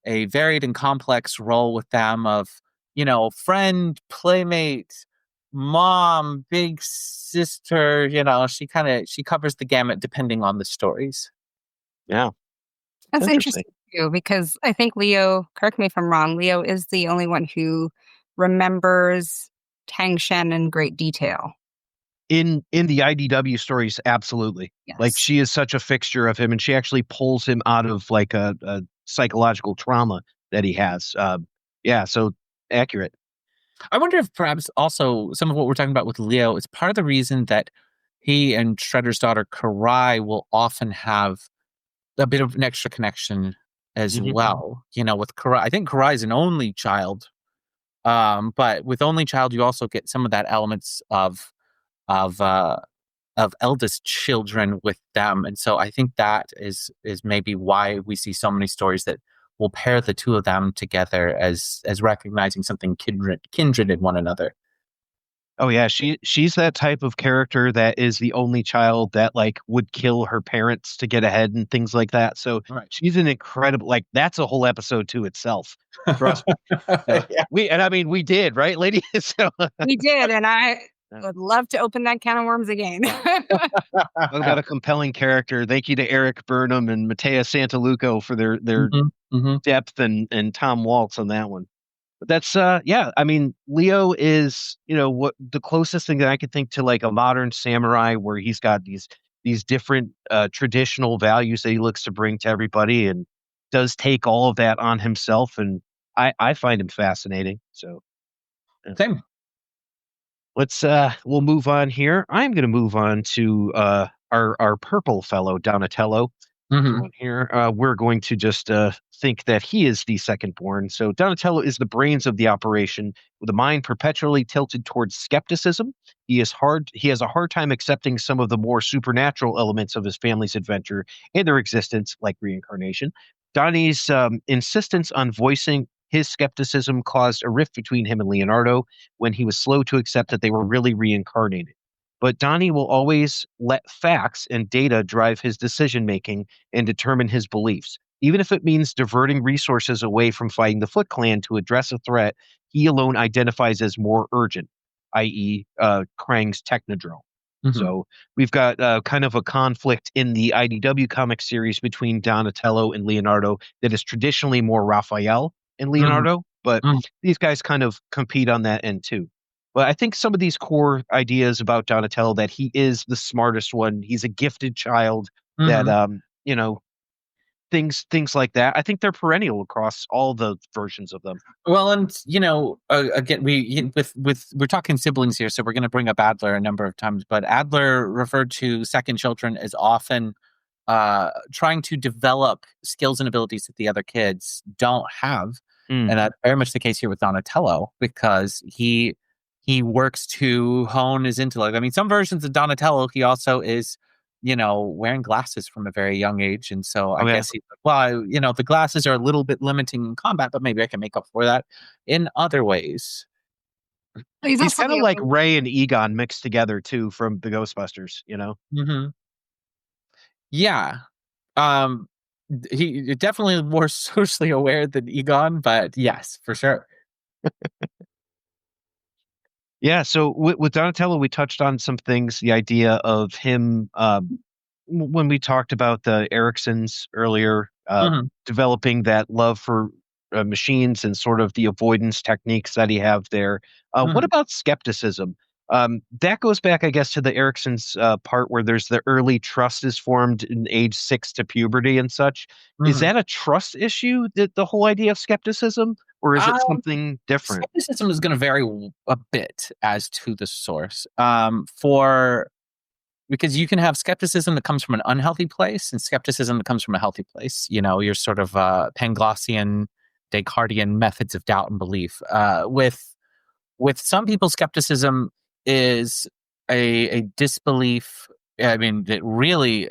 a varied and complex role with them of, friend, playmate, mom, big sister, she covers the gamut depending on the stories. yeah, That's interesting. interesting too, because I think Leo, correct me if I'm wrong, Leo is the only one who remembers Tang Shen in great detail. In the IDW stories, absolutely. Like Yes. she is such a fixture of him, and she actually pulls him out of like a psychological trauma that he has. Yeah, so accurate. I wonder if perhaps also some of what we're talking about with Leo is part of the reason that he and Shredder's daughter Karai will often have a bit of an extra connection as Mhm. well. With Karai, I think Karai is an only child. But with only child, you also get some of that elements of uh, of eldest children with them, and so I think that is maybe why we see so many stories that will pair the two of them together as recognizing something kindred in one another. Oh yeah, she's that type of character that is the only child that like would kill her parents to get ahead and things like that. So Right. she's an incredible like that's a whole episode to itself. Trust me. Yeah. We did, right, lady? So We did, and I would love to open that can of worms again. talk about a compelling character. Thank you to Eric Burnham and Matea Santaluco for their Mhm, mhm. depth and Tom Waltz on that one. But that's yeah, I mean, Leo is, what the closest thing that I could think to like a modern samurai where he's got these different traditional values that he looks to bring to everybody and does take all of that on himself, and I find him fascinating. So yeah. Same. We'll move on here. I'm going to move on to our purple fellow Donatello. Mhm, On here, we're going to just think that he is the second born. So Donatello is the brains of the operation, with a mind perpetually tilted towards skepticism. He has a hard time accepting some of the more supernatural elements of his family's adventure and their existence, like reincarnation. Donnie's insistence on voicing his skepticism caused a rift between him and Leonardo when he was slow to accept that they were really reincarnated. But Donnie will always let facts and data drive his decision making and determine his beliefs. Even if it means diverting resources away from fighting the Foot Clan to address a threat he alone identifies as more urgent, i.e., Krang's Technodrome. mhm, So we've got kind of a conflict in the IDW comic series between Donatello and Leonardo that is traditionally more Raphael and mhm, Leonardo, but mhm, these guys kind of compete on that end too. But I think some of these core ideas about Donatello that he is the smartest one, he's a gifted child, that mhm. things like that. I think they're perennial across all the versions of them. Well, and again, we're talking siblings here, so we're going to bring up Adler a number of times. But Adler referred to second children as often trying to develop skills and abilities that the other kids don't have, Mm. and that's very much the case here with Donatello because he works to hone his intellect. I mean, some versions of Donatello, he also is wearing glasses from a very young age. And so I Oh, yeah. guess he's like, well, the glasses are a little bit limiting in combat, but maybe I can make up for that in other ways. He's He's also kind of the like only Ray and Egon mixed together too from the Ghostbusters. Hmm. Yeah. Um, he definitely more socially aware than Egon, but yes, for sure. Yeah, so with Donatello, we touched on some things. The idea of him, when we talked about the Ericksons earlier, Hmm. developing that love for machines and sort of the avoidance techniques that he have there. What Hmm. about skepticism? That goes back, I guess, to the Ericksons part where there's the early trust is formed in age 6 to puberty and such. Is Hmm. that a trust issue, that the whole idea of skepticism, or is it something different? Skepticism is going to vary a bit as to the source. For because you can have skepticism that comes from an unhealthy place and skepticism that comes from a healthy place. Your sort of Panglossian, Descartesian methods of doubt and belief. With some people, skepticism is a disbelief. I mean, that really,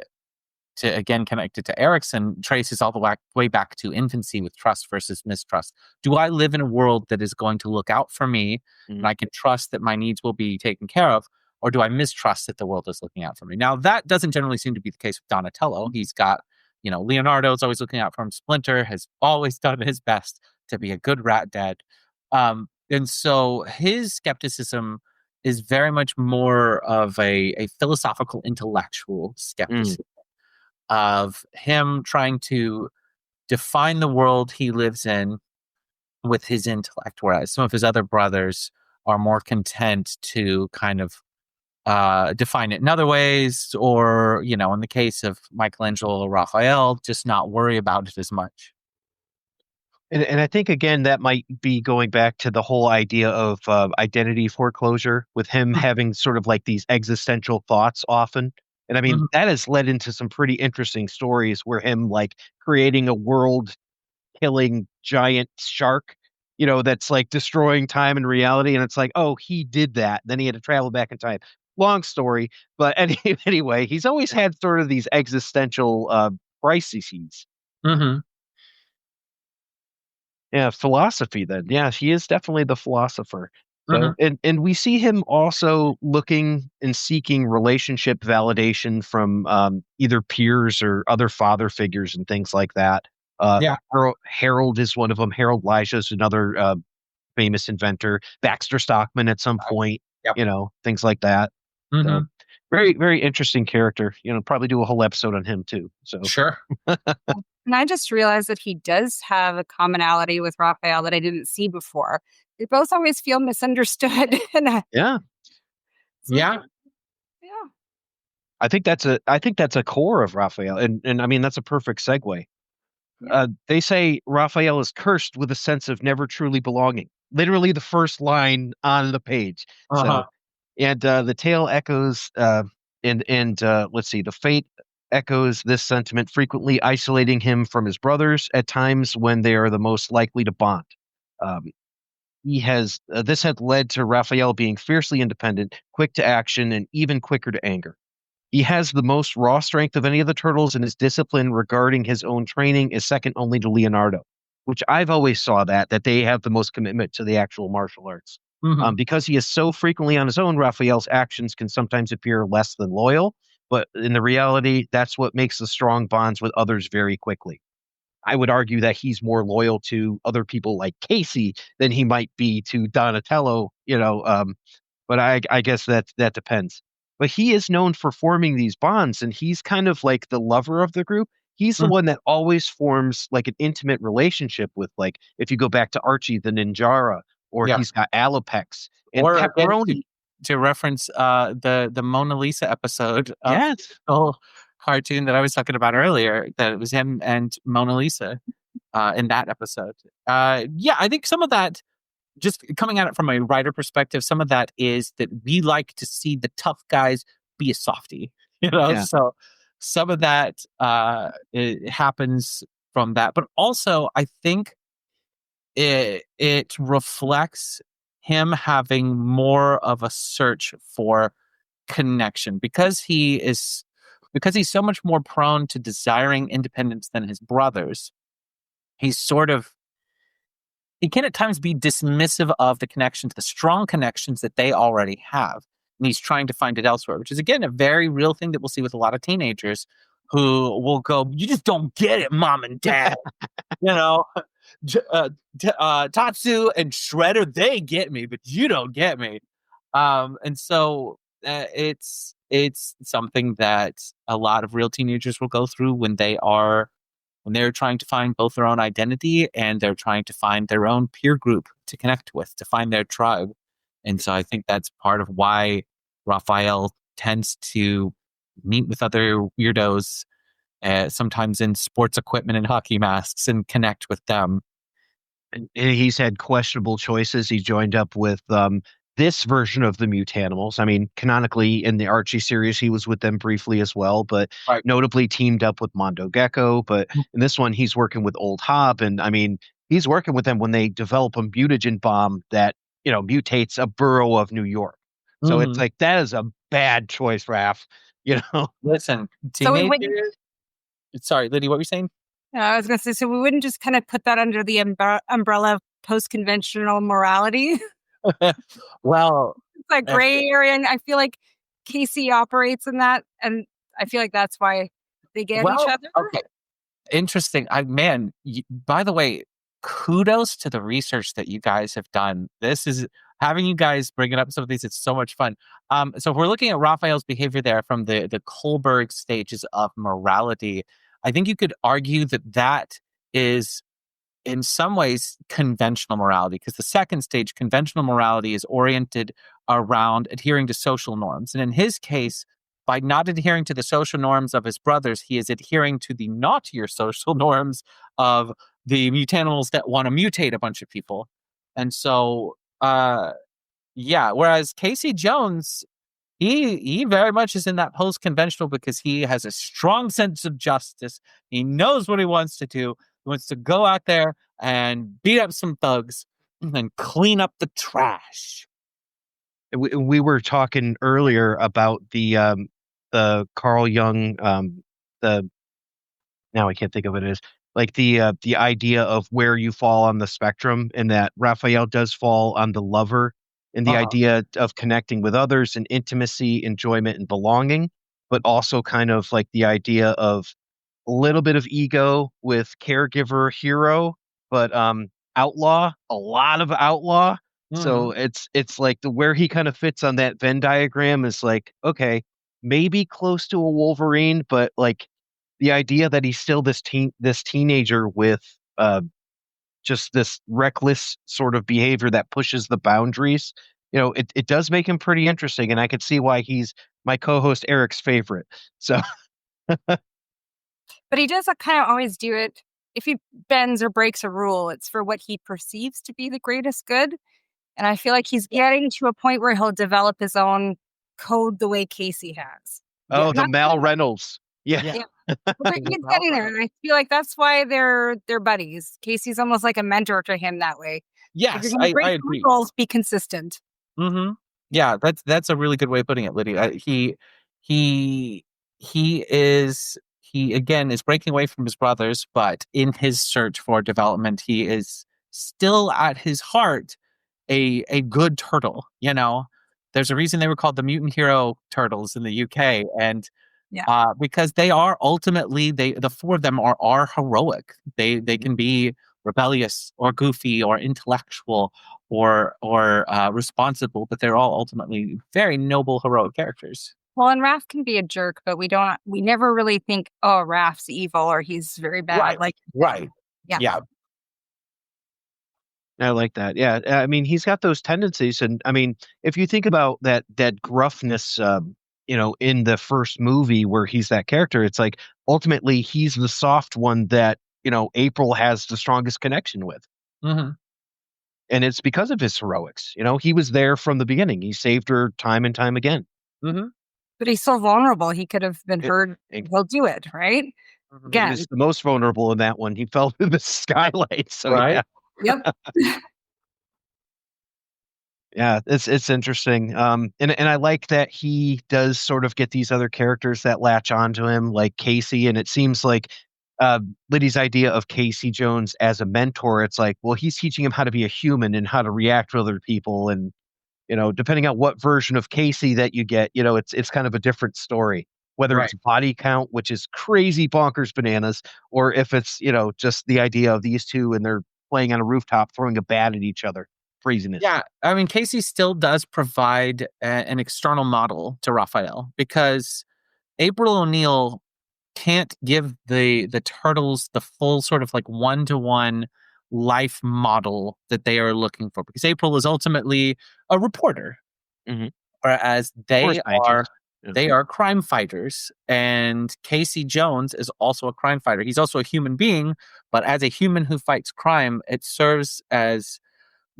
to again connect it to Erickson, traces all the way back to infancy with trust versus mistrust. Do I live in a world that is going to look out for me and I can trust that my needs will be taken care of? Or do I mistrust that the world is looking out for me? Now, that doesn't generally seem to be the case with Donatello. He's got, Leonardo's always looking out for him. Splinter has always done his best to be a good rat dad. And so his skepticism is very much more of a philosophical, intellectual Mm. skepticism of him trying to define the world he lives in with his intellect, whereas some of his other brothers are more content to kind of define it in other ways, or, in the case of Michelangelo or Raphael, just not worry about it as much. And I think again that might be going back to the whole idea of identity foreclosure, with him having sort of like these existential thoughts often. And I mean Mhm. that has led into some pretty interesting stories where him like creating a world killing giant shark, that's like destroying time and reality. And it's like, oh, he did that. Then he had to travel back in time. Long story. But anyway, he's always had sort of these existential crises. Mm-hmm. Yeah, philosophy then. Yeah, he is definitely the philosopher. So, Mm-hmm. and we see him also looking and seeking relationship validation from either peers or other father figures and things like that. Yeah. Harold is one of them. Harold Elijah is another famous inventor. Baxter Stockman at some point, Yep. things like that. Mm-hmm. So, very, very interesting character. Probably do a whole episode on him too. So Sure. And I just realized that he does have a commonality with Raphael that I didn't see before. They both always feel misunderstood. And yeah. Yeah. yeah. I think that's a core of Raphael, and I mean that's a perfect segue. They say Raphael is cursed with a sense of never truly belonging. Literally, the first line on the page. Uh-huh. So, and the tale echoes, and let's see, the fate echoes this sentiment, frequently isolating him from his brothers at times when they are the most likely to bond. This had led to Raphael being fiercely independent, quick to action, and even quicker to anger. He has the most raw strength of any of the turtles, and his discipline regarding his own training is second only to Leonardo, which I've always saw that they have the most commitment to the actual martial arts. Mm-hmm. Because he is so frequently on his own, Raphael's actions can sometimes appear less than loyal, but in the reality, that's what makes the strong bonds with others very quickly. I would argue that he's more loyal to other people like Casey than he might be to Donatello, but I guess that depends. But he is known for forming these bonds, and he's kind of like the lover of the group. He's the one that always forms like an intimate relationship with, like, if you go back to Archie the Ninjara, or he's got Alopex and Or Pepperoni. to reference the Mona Lisa episode of Yes. the whole cartoon that I was talking about earlier, that it was him and Mona Lisa in that episode. Yeah, I think some of that, just coming at it from a writer perspective, some of that is that we like to see the tough guys be a softie, Yeah. So some of that it happens from that, but also I think it reflects him having more of a search for connection because he's so much more prone to desiring independence than his brothers. He can at times be dismissive of the connections, the strong connections that they already have. And he's trying to find it elsewhere, which is, again, a very real thing that we'll see with a lot of teenagers who will go, "You just don't get it, mom and dad." Tatsu and Shredder, they get me, but you don't get me. And so it's something that a lot of real teenagers will go through when they're trying to find both their own identity and they're trying to find their own peer group to connect with, to find their tribe. And so I think that's part of why Raphael tends to meet with other weirdos, sometimes in sports equipment and hockey masks, and connect with them. And he's had questionable choices. He joined up with this version of the Mutanimals. I mean, canonically in the Archie series, he was with them briefly as well, but notably teamed up with Mondo Gecko. But in this one, he's working with Old Hob. And I mean, he's working with them when they develop a mutagen bomb that, mutates a borough of New York. So it's like, that is a bad choice, Raph. Listen, teenagers. Sorry, Liddy, what were you saying? I was going to say, so we wouldn't just kind of put that under the umbrella of post-conventional morality? Well, it's like gray area, and I feel like Casey operates in that, and I feel like that's why they get each other. Okay, interesting. By the way, kudos to the research that you guys have done. This is having you guys bringing up some of these. It's so much fun. So if we're looking at Raphael's behavior there from the Kohlberg stages of morality, I think you could argue that is in some ways conventional morality, because the second stage, conventional morality, is oriented around adhering to social norms. And in his case, by not adhering to the social norms of his brothers, he is adhering to the naughtier social norms of the mutanimals that want to mutate a bunch of people. And so, whereas Casey Jones, he very much is in that post-conventional because he has a strong sense of justice. He knows what he wants to do. He wants to go out there and beat up some thugs and then clean up the trash. We were talking earlier about the Carl Jung, the now I can't think of what it is, like the idea of where you fall on the spectrum, and that Raphael does fall on the lover, and the idea of connecting with others and intimacy, enjoyment, and belonging, but also kind of like the idea of a little bit of ego with caregiver hero, but outlaw, a lot of outlaw. So it's like where he kind of fits on that Venn diagram is like, okay, maybe close to a Wolverine, but like the idea that he's still this teenager with just this reckless sort of behavior that pushes the boundaries, it does make him pretty interesting, and I could see why he's my co-host Eric's favorite. So But he does kind of always do it. If he bends or breaks a rule, it's for what he perceives to be the greatest good. And I feel like he's getting to a point where he'll develop his own code the way Casey has. the Mal Reynolds. Yeah. But he's getting there, and I feel like that's why they're buddies. Casey's almost like a mentor to him that way. Yes, If you're gonna break I agree. rules, be consistent. Mm-hmm. Yeah, that's a really good way of putting it, Lydia. He again is breaking away from his brothers, but in his search for development, he is still at his heart a good turtle. There's a reason they were called the Mutant Hero Turtles in the UK, and because they are ultimately the four of them are heroic. They can be rebellious or goofy or intellectual or responsible, but they're all ultimately very noble, heroic characters. Well, and Raph can be a jerk, but we never really think, oh, Raph's evil or he's very bad. Right. Yeah. I like that. Yeah. I mean, he's got those tendencies. And I mean, if you think about that gruffness, in the first movie where he's that character, it's like ultimately he's the soft one that, April has the strongest connection with. Mm-hmm. And it's because of his heroics. He was there from the beginning. He saved her time and time again. Mm-hmm. But he's so vulnerable. He could have been hurt. He'll do it, right? He was the most vulnerable in that one. He fell through the skylight. So right. Yeah. Yep. Yeah, it's interesting. And I like that he does sort of get these other characters that latch onto him, like Casey. And it seems like Liddy's idea of Casey Jones as a mentor, it's like, well, he's teaching him how to be a human and how to react with other people. And, depending on what version of Casey that you get, it's kind of a different story, whether it's body count, which is crazy bonkers bananas, or if it's, just the idea of these two and they're playing on a rooftop, throwing a bat at each other. Craziness. Yeah, I mean, Casey still does provide an external model to Raphael, because April O'Neil can't give the turtles the full sort of like one-to-one life model that they are looking for, because April is ultimately a reporter, whereas they are crime fighters, and Casey Jones is also a crime fighter. He's also a human being, but as a human who fights crime, it serves as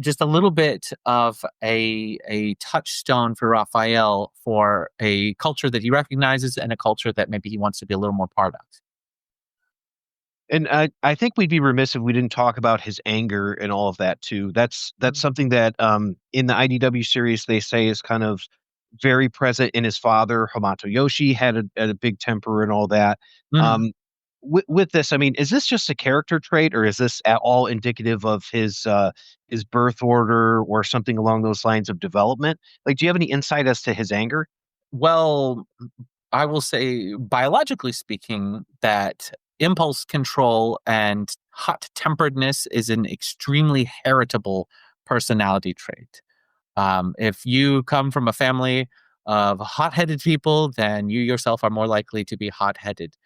just a little bit of a touchstone for Raphael for a culture that he recognizes and a culture that maybe he wants to be a little more part of. And I think we'd be remiss if we didn't talk about his anger and all of that too. That's something that in the IDW series they say is kind of very present in his father. Hamato Yoshi had a big temper and all that. With this, I mean, is this just a character trait, or is this at all indicative of his birth order or something along those lines of development? Like, do you have any insight as to his anger? Well, I will say, biologically speaking, that impulse control and hot-temperedness is an extremely heritable personality trait. If you come from a family of hot-headed people, then you yourself are more likely to be hot-headed.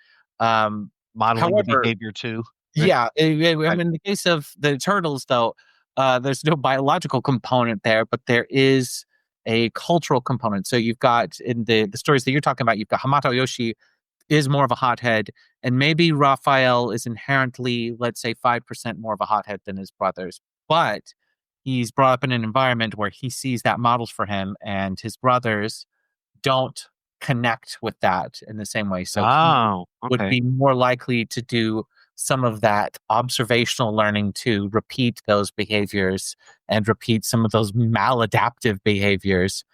Modeling the behavior too. Yeah. I mean, in the case of the turtles, though, there's no biological component there, but there is a cultural component. So you've got, in the stories that you're talking about, you've got Hamato Yoshi is more of a hothead, and maybe Raphael is inherently, let's say, 5% more of a hothead than his brothers. But he's brought up in an environment where he sees that models for him, and his brothers don't connect with that in the same way. So he would be more likely to do some of that observational learning to repeat those behaviors and repeat some of those maladaptive behaviors,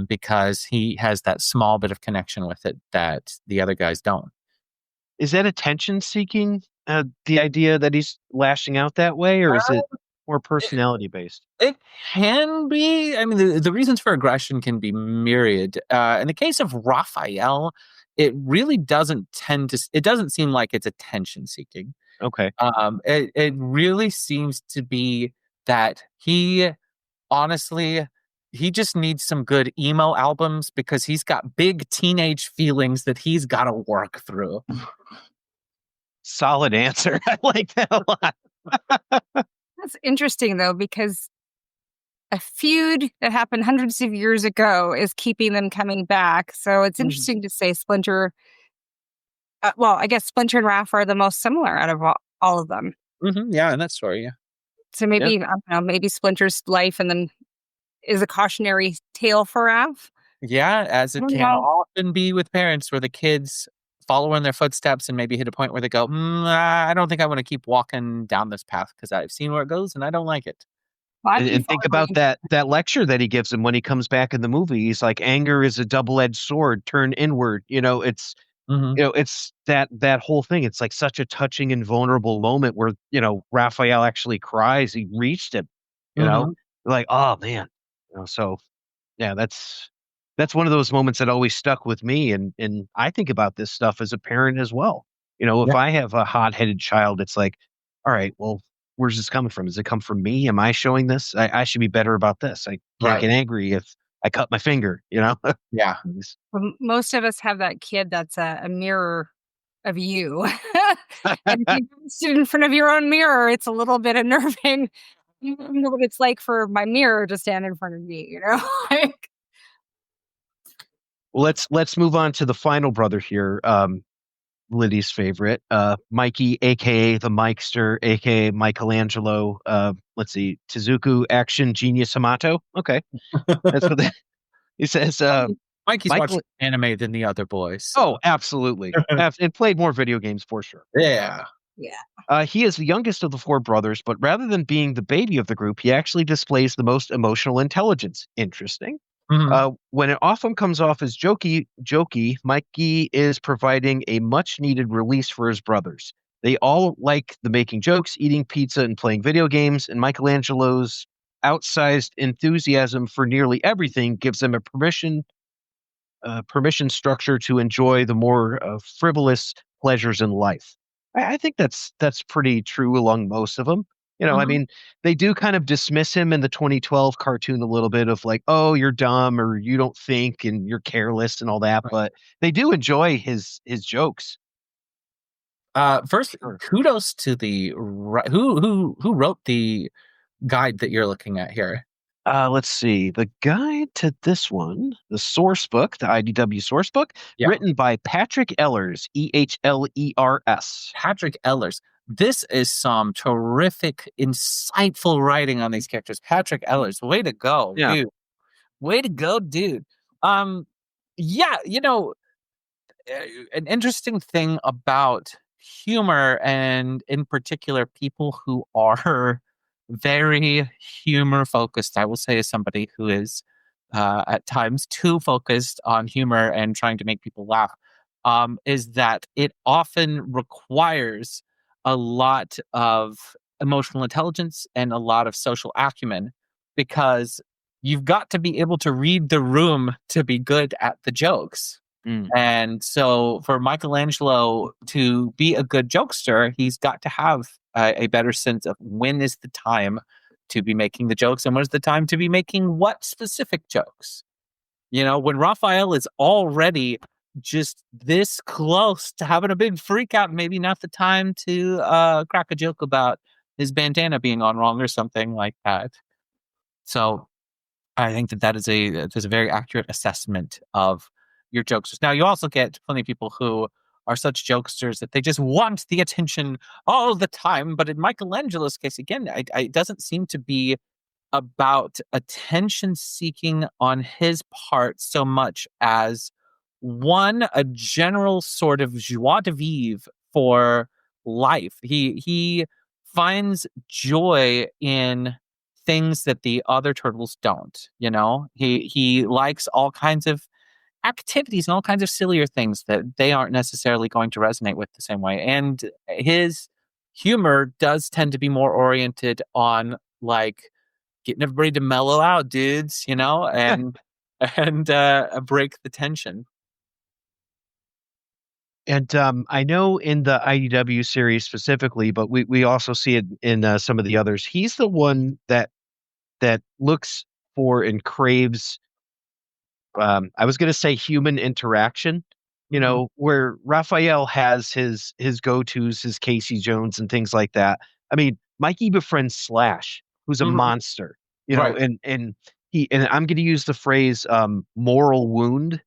because he has that small bit of connection with it that the other guys don't. Is that attention seeking? The idea that he's lashing out that way, or is it more personality based? It can be. I mean, the reasons for aggression can be myriad. In the case of Raphael, it really doesn't it doesn't seem like it's attention seeking. Okay. It really seems to be that honestly, he just needs some good emo albums because he's got big teenage feelings that he's got to work through. Solid answer. I like that a lot. That's interesting, though, because a feud that happened hundreds of years ago is keeping them coming back. So it's interesting to say Splinter. Well, I guess Splinter and Raph are the most similar out of all of them. Mm-hmm, yeah, in that story, yeah. So maybe, I don't know, maybe Splinter's life and then is a cautionary tale for Raph. Yeah, as it can often be with parents where the kids follow in their footsteps and maybe hit a point where they go, I don't think I want to keep walking down this path because I've seen where it goes and I don't like it. Well, and think about that lecture that he gives him when he comes back in the movie. He's like, anger is a double-edged sword, turn inward. It's it's that whole thing. It's like such a touching and vulnerable moment where, Raphael actually cries. He reached him, like, oh man. So yeah, that's one of those moments that always stuck with me. And I think about this stuff as a parent as well. If I have a hot-headed child, it's like, all right, well, where's this coming from? Does it come from me? Am I showing this? I should be better about this. I can't get angry if I cut my finger, Yeah. Well, most of us have that kid that's a mirror of you. And if you sit in front of your own mirror, it's a little bit unnerving. You don't know what it's like for my mirror to stand in front of me, Well, let's move on to the final brother here. Liddy's favorite, Mikey, aka the Mikester, aka Michelangelo. Let's see, Tezuka Action Genius Hamato. Okay, that's what he says. Mikey's watched anime than the other boys. So. Oh, absolutely, and played more video games for sure. Yeah. He is the youngest of the four brothers, but rather than being the baby of the group, he actually displays the most emotional intelligence. Interesting. When it often comes off as jokey, Mikey is providing a much-needed release for his brothers. They all like the making jokes, eating pizza, and playing video games, and Michelangelo's outsized enthusiasm for nearly everything gives them a permission structure to enjoy the more frivolous pleasures in life. I think that's pretty true along most of them. I mean, they do kind of dismiss him in the 2012 cartoon a little bit of like, oh, you're dumb or you don't think and you're careless and all that, but they do enjoy his jokes. First, kudos to the who wrote the guide that you're looking at here. Let's see. The guide to this one, the source book, the IDW source book, written by Patrick Ehlers, Ehlers. Patrick Ehlers. This is some terrific, insightful writing on these characters. Patrick Ehlers, way to go, dude. Way to go, dude. An interesting thing about humor, and in particular, people who are very humor focused, I will say, as somebody who is at times too focused on humor and trying to make people laugh, is that it often requires a lot of emotional intelligence and a lot of social acumen, because you've got to be able to read the room to be good at the jokes. And so for Michelangelo to be a good jokester, he's got to have a better sense of when is the time to be making the jokes and when is the time to be making what specific jokes. When Raphael is already just this close to having a big freak out, maybe not the time to crack a joke about his bandana being on wrong or something like that. So I think that is a very accurate assessment of your jokesters. Now, you also get plenty of people who are such jokesters that they just want the attention all the time. But in Michelangelo's case, again, it doesn't seem to be about attention seeking on his part so much as a general sort of joie de vivre for life. He finds joy in things that the other turtles don't. He likes all kinds of activities and all kinds of sillier things that they aren't necessarily going to resonate with the same way. And his humor does tend to be more oriented on like getting everybody to mellow out, dudes, and break the tension. And I know in the IDW series specifically, but we also see it in some of the others. He's the one that looks for and craves. I was going to say human interaction. Where Raphael has his go-tos, his Casey Jones and things like that. I mean, Mikey befriends Slash, who's a monster. Right. And I'm going to use the phrase moral wound.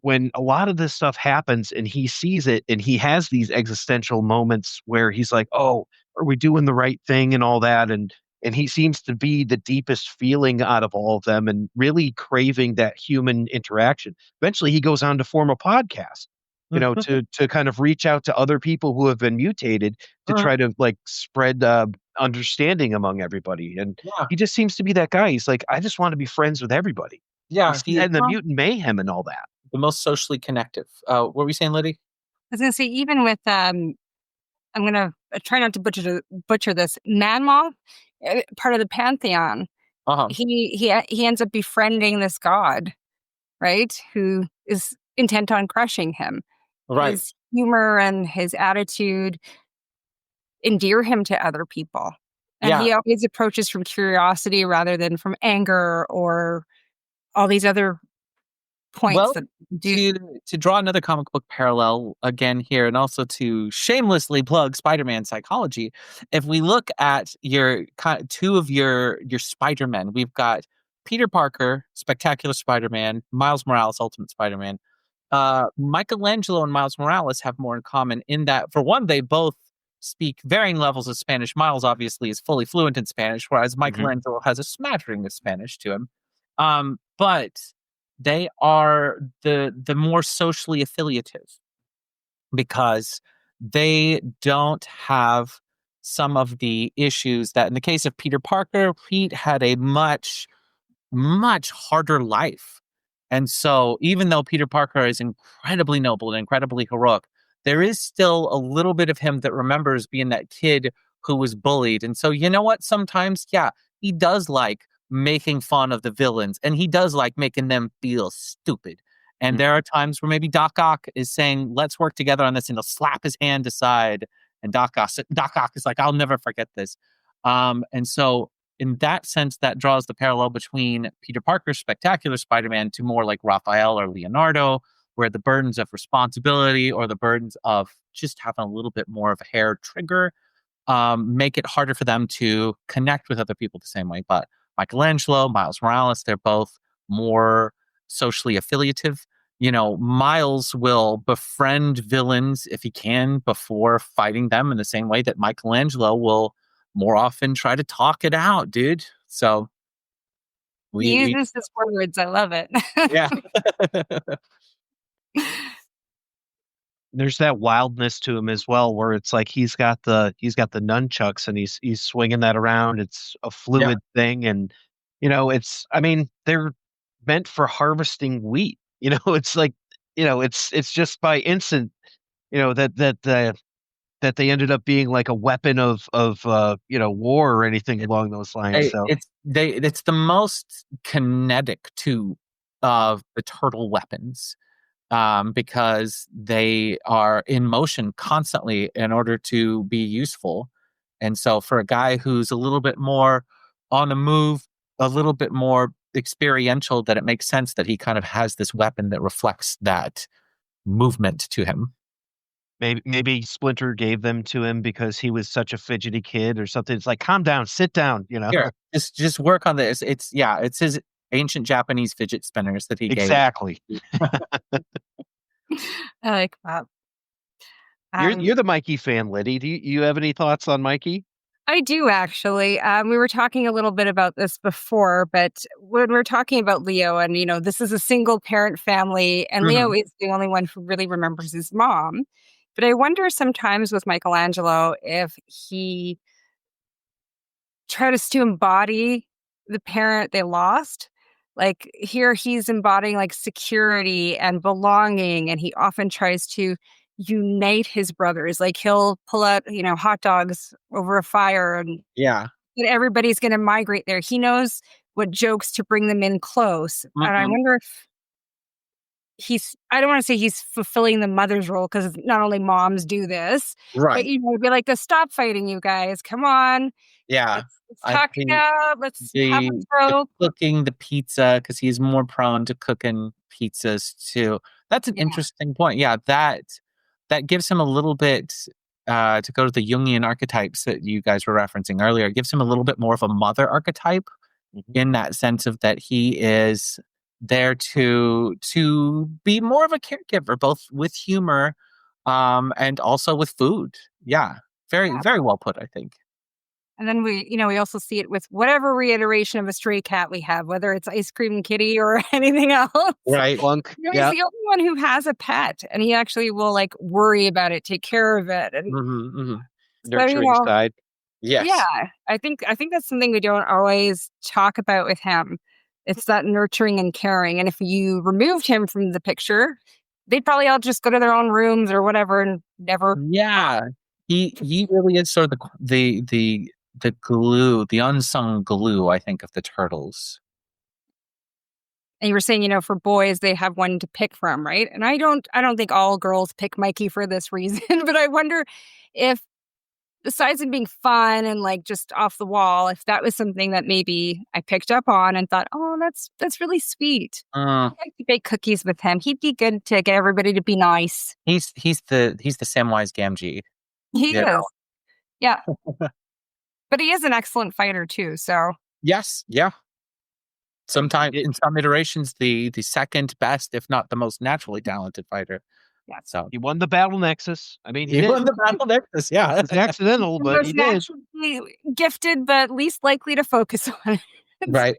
When a lot of this stuff happens and he sees it and he has these existential moments where he's like, oh, are we doing the right thing and all that? And he seems to be the deepest feeling out of all of them and really craving that human interaction. Eventually he goes on to form a podcast, to kind of reach out to other people who have been mutated to try to like spread understanding among everybody. And he just seems to be that guy. He's like, I just want to be friends with everybody. Yeah. And the mutant mayhem and all that. The most socially connective. What were you saying, Liddy? I was going to say, even with, I'm going to try not to butcher this, Manmoth, part of the Pantheon, he ends up befriending this god, right? Who is intent on crushing him. Right. His humor and his attitude endear him to other people. And he always approaches from curiosity rather than from anger or all these other points. Well, that do. To draw another comic book parallel again here, and also to shamelessly plug Spider-Man psychology, if we look at two of your Spider-Men, we've got Peter Parker, Spectacular Spider-Man, Miles Morales, Ultimate Spider-Man. Michelangelo and Miles Morales have more in common in that, for one, they both speak varying levels of Spanish. Miles obviously is fully fluent in Spanish, whereas Michelangelo has a smattering of Spanish to him. But they are the more socially affiliative because they don't have some of the issues that, in the case of Peter Parker, Pete had a much, much harder life. And so even though Peter Parker is incredibly noble and incredibly heroic, there is still a little bit of him that remembers being that kid who was bullied. And so, you know what? Sometimes, he does like making fun of the villains, and he does like making them feel stupid. And there are times where maybe Doc Ock is saying, let's work together on this, and he'll slap his hand aside, and Doc Ock is like, I'll never forget this. And so in that sense, that draws the parallel between Peter Parker's Spectacular Spider-Man to more like Raphael or Leonardo, where the burdens of responsibility or the burdens of just having a little bit more of a hair trigger make it harder for them to connect with other people the same way. But Michelangelo, Miles Morales, they're both more socially affiliative. Miles will befriend villains if he can before fighting them in the same way that Michelangelo will more often try to talk it out, dude. So he uses his words. I love it. Yeah. There's that wildness to him as well, where it's like he's got the nunchucks and he's swinging that around. It's a fluid thing, and they're meant for harvesting wheat. It's like it's just by instant, that they ended up being like a weapon of war or anything along those lines. So it's the most kinetic of the turtle weapons. Because they are in motion constantly in order to be useful. And so for a guy who's a little bit more on the move, a little bit more experiential, that it makes sense that he kind of has this weapon that reflects that movement to him. Maybe Splinter gave them to him because he was such a fidgety kid or something. It's like, calm down, sit down, Here, just work on this. It's his ancient Japanese fidget spinners that he gave. Exactly. I like that. You're the Mikey fan, Liddy. Do you have any thoughts on Mikey? I do, actually. We were talking a little bit about this before, but when we're talking about Leo, and this is a single parent family, and Leo is the only one who really remembers his mom. But I wonder sometimes with Michelangelo if he tries to embody the parent they lost. Like here, he's embodying like security and belonging, and he often tries to unite his brothers. Like he'll pull out, hot dogs over a fire, and Yeah. everybody's going to migrate there. He knows what jokes to bring them in close. And I Mhm. wonder if I don't want to say he's fulfilling the mother's role, because not only moms do this, but Right. be like, stop fighting, you guys. Come on. Yeah. Let's I talk think it out. Let's have a the joke. cooking the pizza, because he's more prone to cooking pizzas too. That's an Yeah. interesting point. Yeah, that gives him a little bit to go to the Jungian archetypes that you guys were referencing earlier. It gives him a little bit more of a mother archetype in that sense of that he is there to be more of a caregiver, both with humor and also with food. Yeah, very Yeah. very well put, I think. And then we also see it with whatever reiteration of a stray cat we have, whether it's Ice Cream Kitty or anything else. Right. Plunk. He's Yeah. the only one who has a pet, and he actually will like worry about it, take care of it, and so, Nurturing side. Yes. yeah, I think that's something we don't always talk about with him. It's that nurturing and caring. And if you removed him from the picture, they'd probably all just go to their own rooms or whatever and never. Yeah. He really is sort of the glue, the unsung glue, I think, of the turtles. And you were saying, for boys, they have one to pick from, right? And I don't think all girls pick Mikey for this reason, but I wonder if, besides him being fun and like just off the wall, if that was something that maybe I picked up on and thought, oh, that's really sweet. Uh, I'd like to bake cookies with him. He'd be good to get everybody to be nice. he's the Samwise Gamgee. He You is. know. Yeah. But he is an excellent fighter too. So Yes. Yeah. Sometimes It- in some iterations, the second best, if not the most naturally talented fighter. yeah. So He won the battle nexus. I mean, he he did. won the battle nexus. Yeah. It's accidental, but he Most did. naturally gifted, but least likely to focus on it. Right.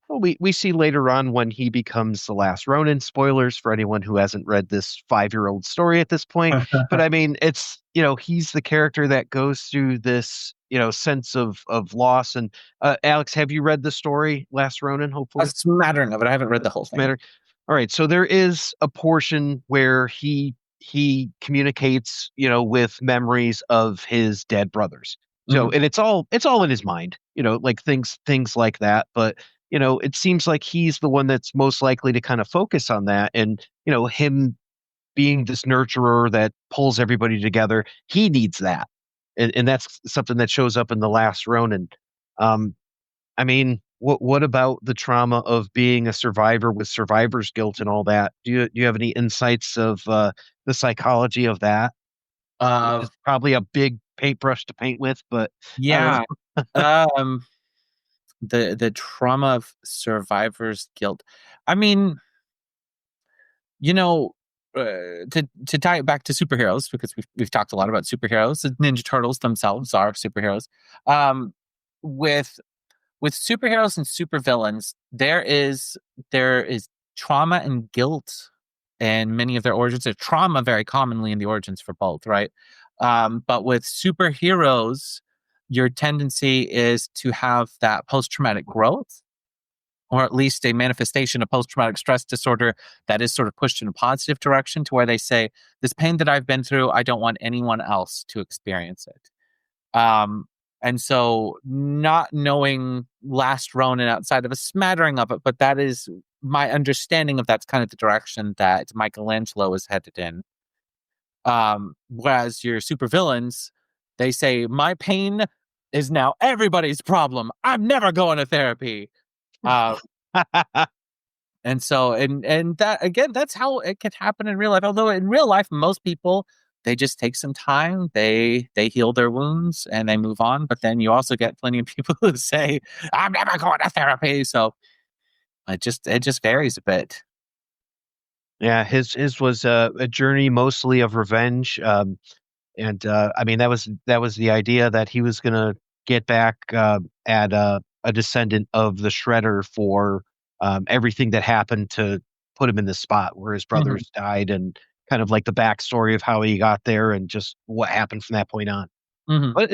Well, we see later on when he becomes the last Ronin. Spoilers for anyone who hasn't read this 5-year-old story at this point. But I mean, it's he's the character that goes through this sense of loss. And Alex, have you read the story Last Ronin? A Hopefully, smattering of it. I haven't read the whole thing. matter. All right, so there is a portion where he communicates with memories of his dead brothers. So and it's all in his mind, like things like that. But it seems like he's the one that's most likely to kind of focus on that, and him being this nurturer that pulls everybody together. He needs that, and that's something that shows up in the Last Ronin. I mean, what about the trauma of being a survivor with survivor's guilt and all that? Do you have any insights of the psychology of that? It's probably a big paintbrush to paint with, but Yeah. The trauma of survivor's guilt. I mean, to tie it back to superheroes, because we've talked a lot about superheroes. The Ninja Turtles themselves are superheroes. With superheroes and supervillains, there is trauma and guilt in many of their origins. There's trauma very commonly in the origins for both, right? But with superheroes, your tendency is to have that post-traumatic growth, or at least a manifestation of post-traumatic stress disorder that is sort of pushed in a positive direction, to where they say, this pain that I've been through, I don't want anyone else to experience it. And so not knowing Last Ronin outside of a smattering of it, but that is my understanding of that's kind of the direction that Michelangelo is headed in. Whereas your supervillains, they say, my pain is now everybody's problem. I'm never going to therapy. And so, and that, again, that's how it can happen in real life. Although in real life, most people, they just take some time, they heal their wounds and they move on. But then you also get plenty of people who say, I'm never going to therapy. So it just varies a bit. Yeah, his was a journey mostly of revenge, and I mean that was the idea that he was gonna get back at a descendant of the Shredder for everything that happened to put him in the spot where his brothers died and kind of like the backstory of how he got there and just what happened from that point on. Mhm. But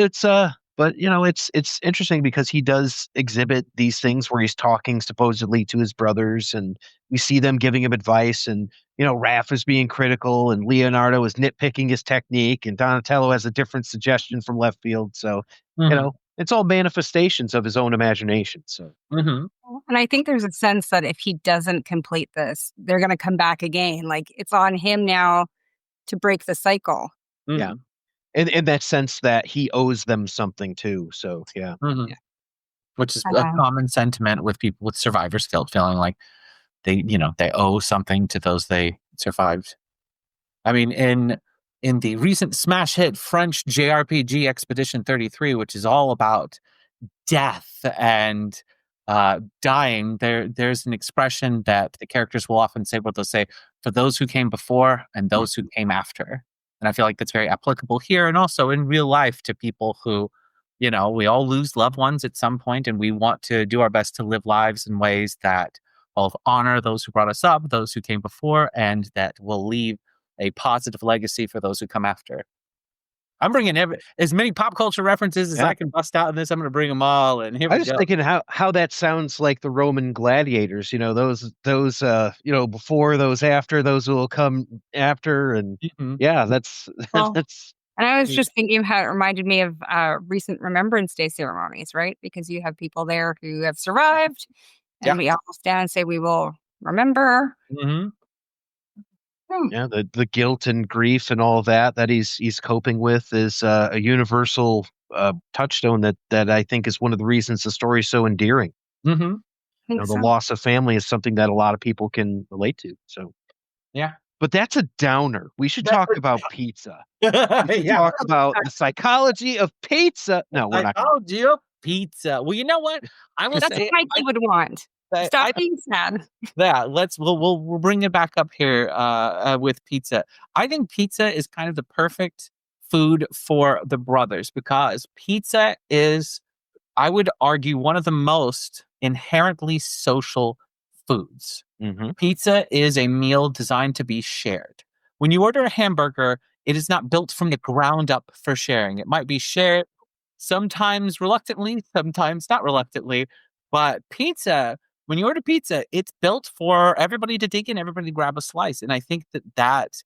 it's interesting because he does exhibit these things where he's talking supposedly to his brothers, and we see them giving him advice, and Raph is being critical, and Leonardo is nitpicking his technique, and Donatello has a different suggestion from left field. So Mhm. it's all manifestations of his own imagination. So Mhm. And I think there's a sense that if he doesn't complete this, they're going to come back again. Like it's on him now to break the cycle. yeah, Mhm. in that sense that he owes them something too. So yeah. Mhm. Which is a Um, common sentiment with people with survivor's guilt, feeling like they owe something to those they survived. I mean, in the recent smash hit French JRPG Expedition 33, which is all about death and dying, there's an expression that the characters will often say, what they'll say, for those who came before and those who came after. And I feel like that's very applicable here and also in real life to people who, we all lose loved ones at some point, and we want to do our best to live lives in ways that both honor those who brought us up, those who came before, and that will leave a positive legacy for those who come after. I'm bringing as many pop culture references as Yeah. I can bust out in this. I'm going to bring them all, and here I we was go. thinking how that sounds like the Roman gladiators, those before, those after, those who will come after, and Mhm. yeah, that's Well, that's and I was just thinking how it reminded me of recent Remembrance Day ceremonies, right? Because you have people there who have survived, Yeah. and we all stand and say we will remember. Mhm. Hmm. yeah, the guilt and grief and all that he's coping with is a universal touchstone that I think is one of the reasons the story is so endearing. Mhm. I think The so. loss of family is something that a lot of people can relate to. So, Yeah. but that's a downer. We should talk about pizza. We should Yeah. talk about the psychology of pizza. No, we're I not. told you pizza. Well, you know what? I will That's what say, Mikey would want. Stop being sad. we'll bring it back up here with pizza. I think pizza is kind of the perfect food for the brothers because pizza is, I would argue, one of the most inherently social foods. Mm-hmm. Pizza is a meal designed to be shared. When you order a hamburger, it is not built from the ground up for sharing. It might be shared sometimes reluctantly, sometimes not reluctantly. But pizza, when you order pizza, it's built for everybody to dig in, everybody to grab a slice. And I think that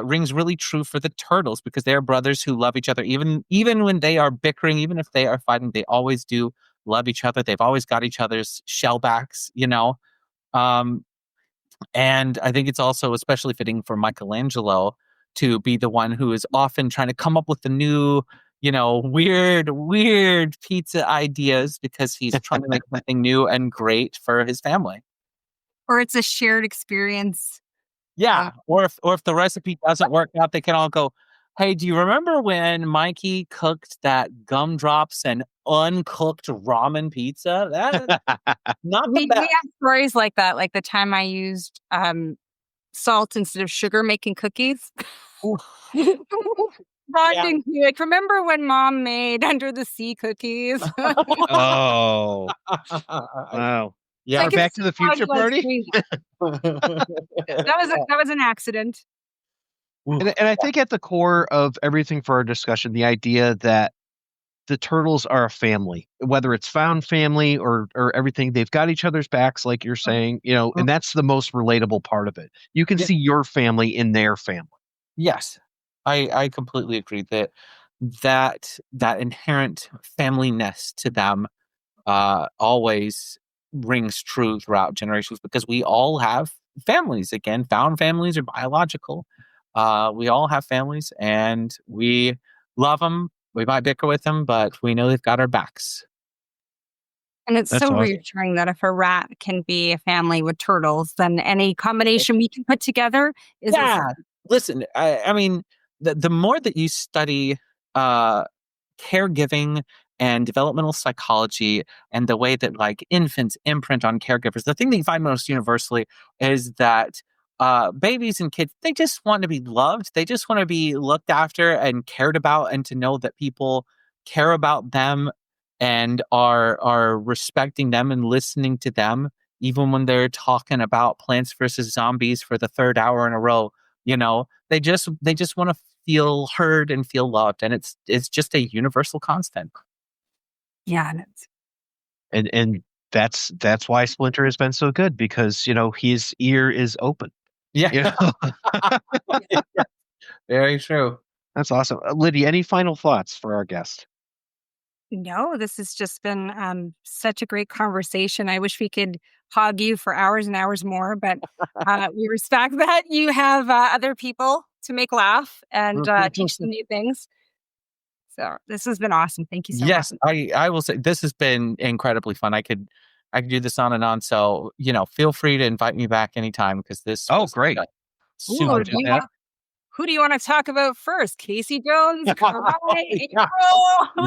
rings really true for the turtles because they are brothers who love each other. Even when they are bickering, even if they are fighting, they always do love each other. They've always got each other's shellbacks. Um, and I think it's also especially fitting for Michelangelo to be the one who is often trying to come up with the new, weird pizza ideas because he's trying to make something new and great for his family. Or it's a shared experience. Yeah. Or if the recipe doesn't work out, they can all go, hey, do you remember when Mikey cooked that gumdrops and uncooked ramen pizza? That not the We best. have stories like that, like the time I used salt instead of sugar making cookies. Bonding, like, remember when Mom made Under the Sea cookies? Oh, wow. Yeah. Our Like, Back it's to the how Future you guys party. do that. That was an accident. And I think at the core of everything for our discussion, the idea that the turtles are a family, whether it's found family or everything, they've got each other's backs, like you're saying, and that's the most relatable part of it. You can Yeah. see your family in their family. Yes, I completely agree that inherent familyness to them always rings true throughout generations because we all have families. Again, found families or biological. We all have families, and we love them. We might bicker with them, but we know they've got our backs. And it's That's so awesome. reassuring that if a rat can be a family with turtles, then any combination we can put together is Yeah, listen. I mean, the more that you study caregiving and developmental psychology and the way that like infants imprint on caregivers, the thing that you find most universally is that babies and kids, they just want to be loved. They just want to be looked after and cared about, and to know that people care about them and are respecting them and listening to them, even when they're talking about Plants vs. Zombies for the third hour in a row. They just want to feel heard and feel loved, and it's just a universal constant. Yeah. And that's why Splinter has been so good, because his ear is open. Yeah. Very true. That's awesome. Lydia, any final thoughts for our guest? No, this has just been such a great conversation. I wish we could hog you for hours and hours more, but we respect that you have other people to make laugh and teach them new things. So this has been awesome. Thank you so Yes, much. I will say this has been incredibly fun. I could do this on and on. So, feel free to invite me back anytime, because this Oh, was great. super Ooh, fun. who do you want to talk about first? Casey Jones?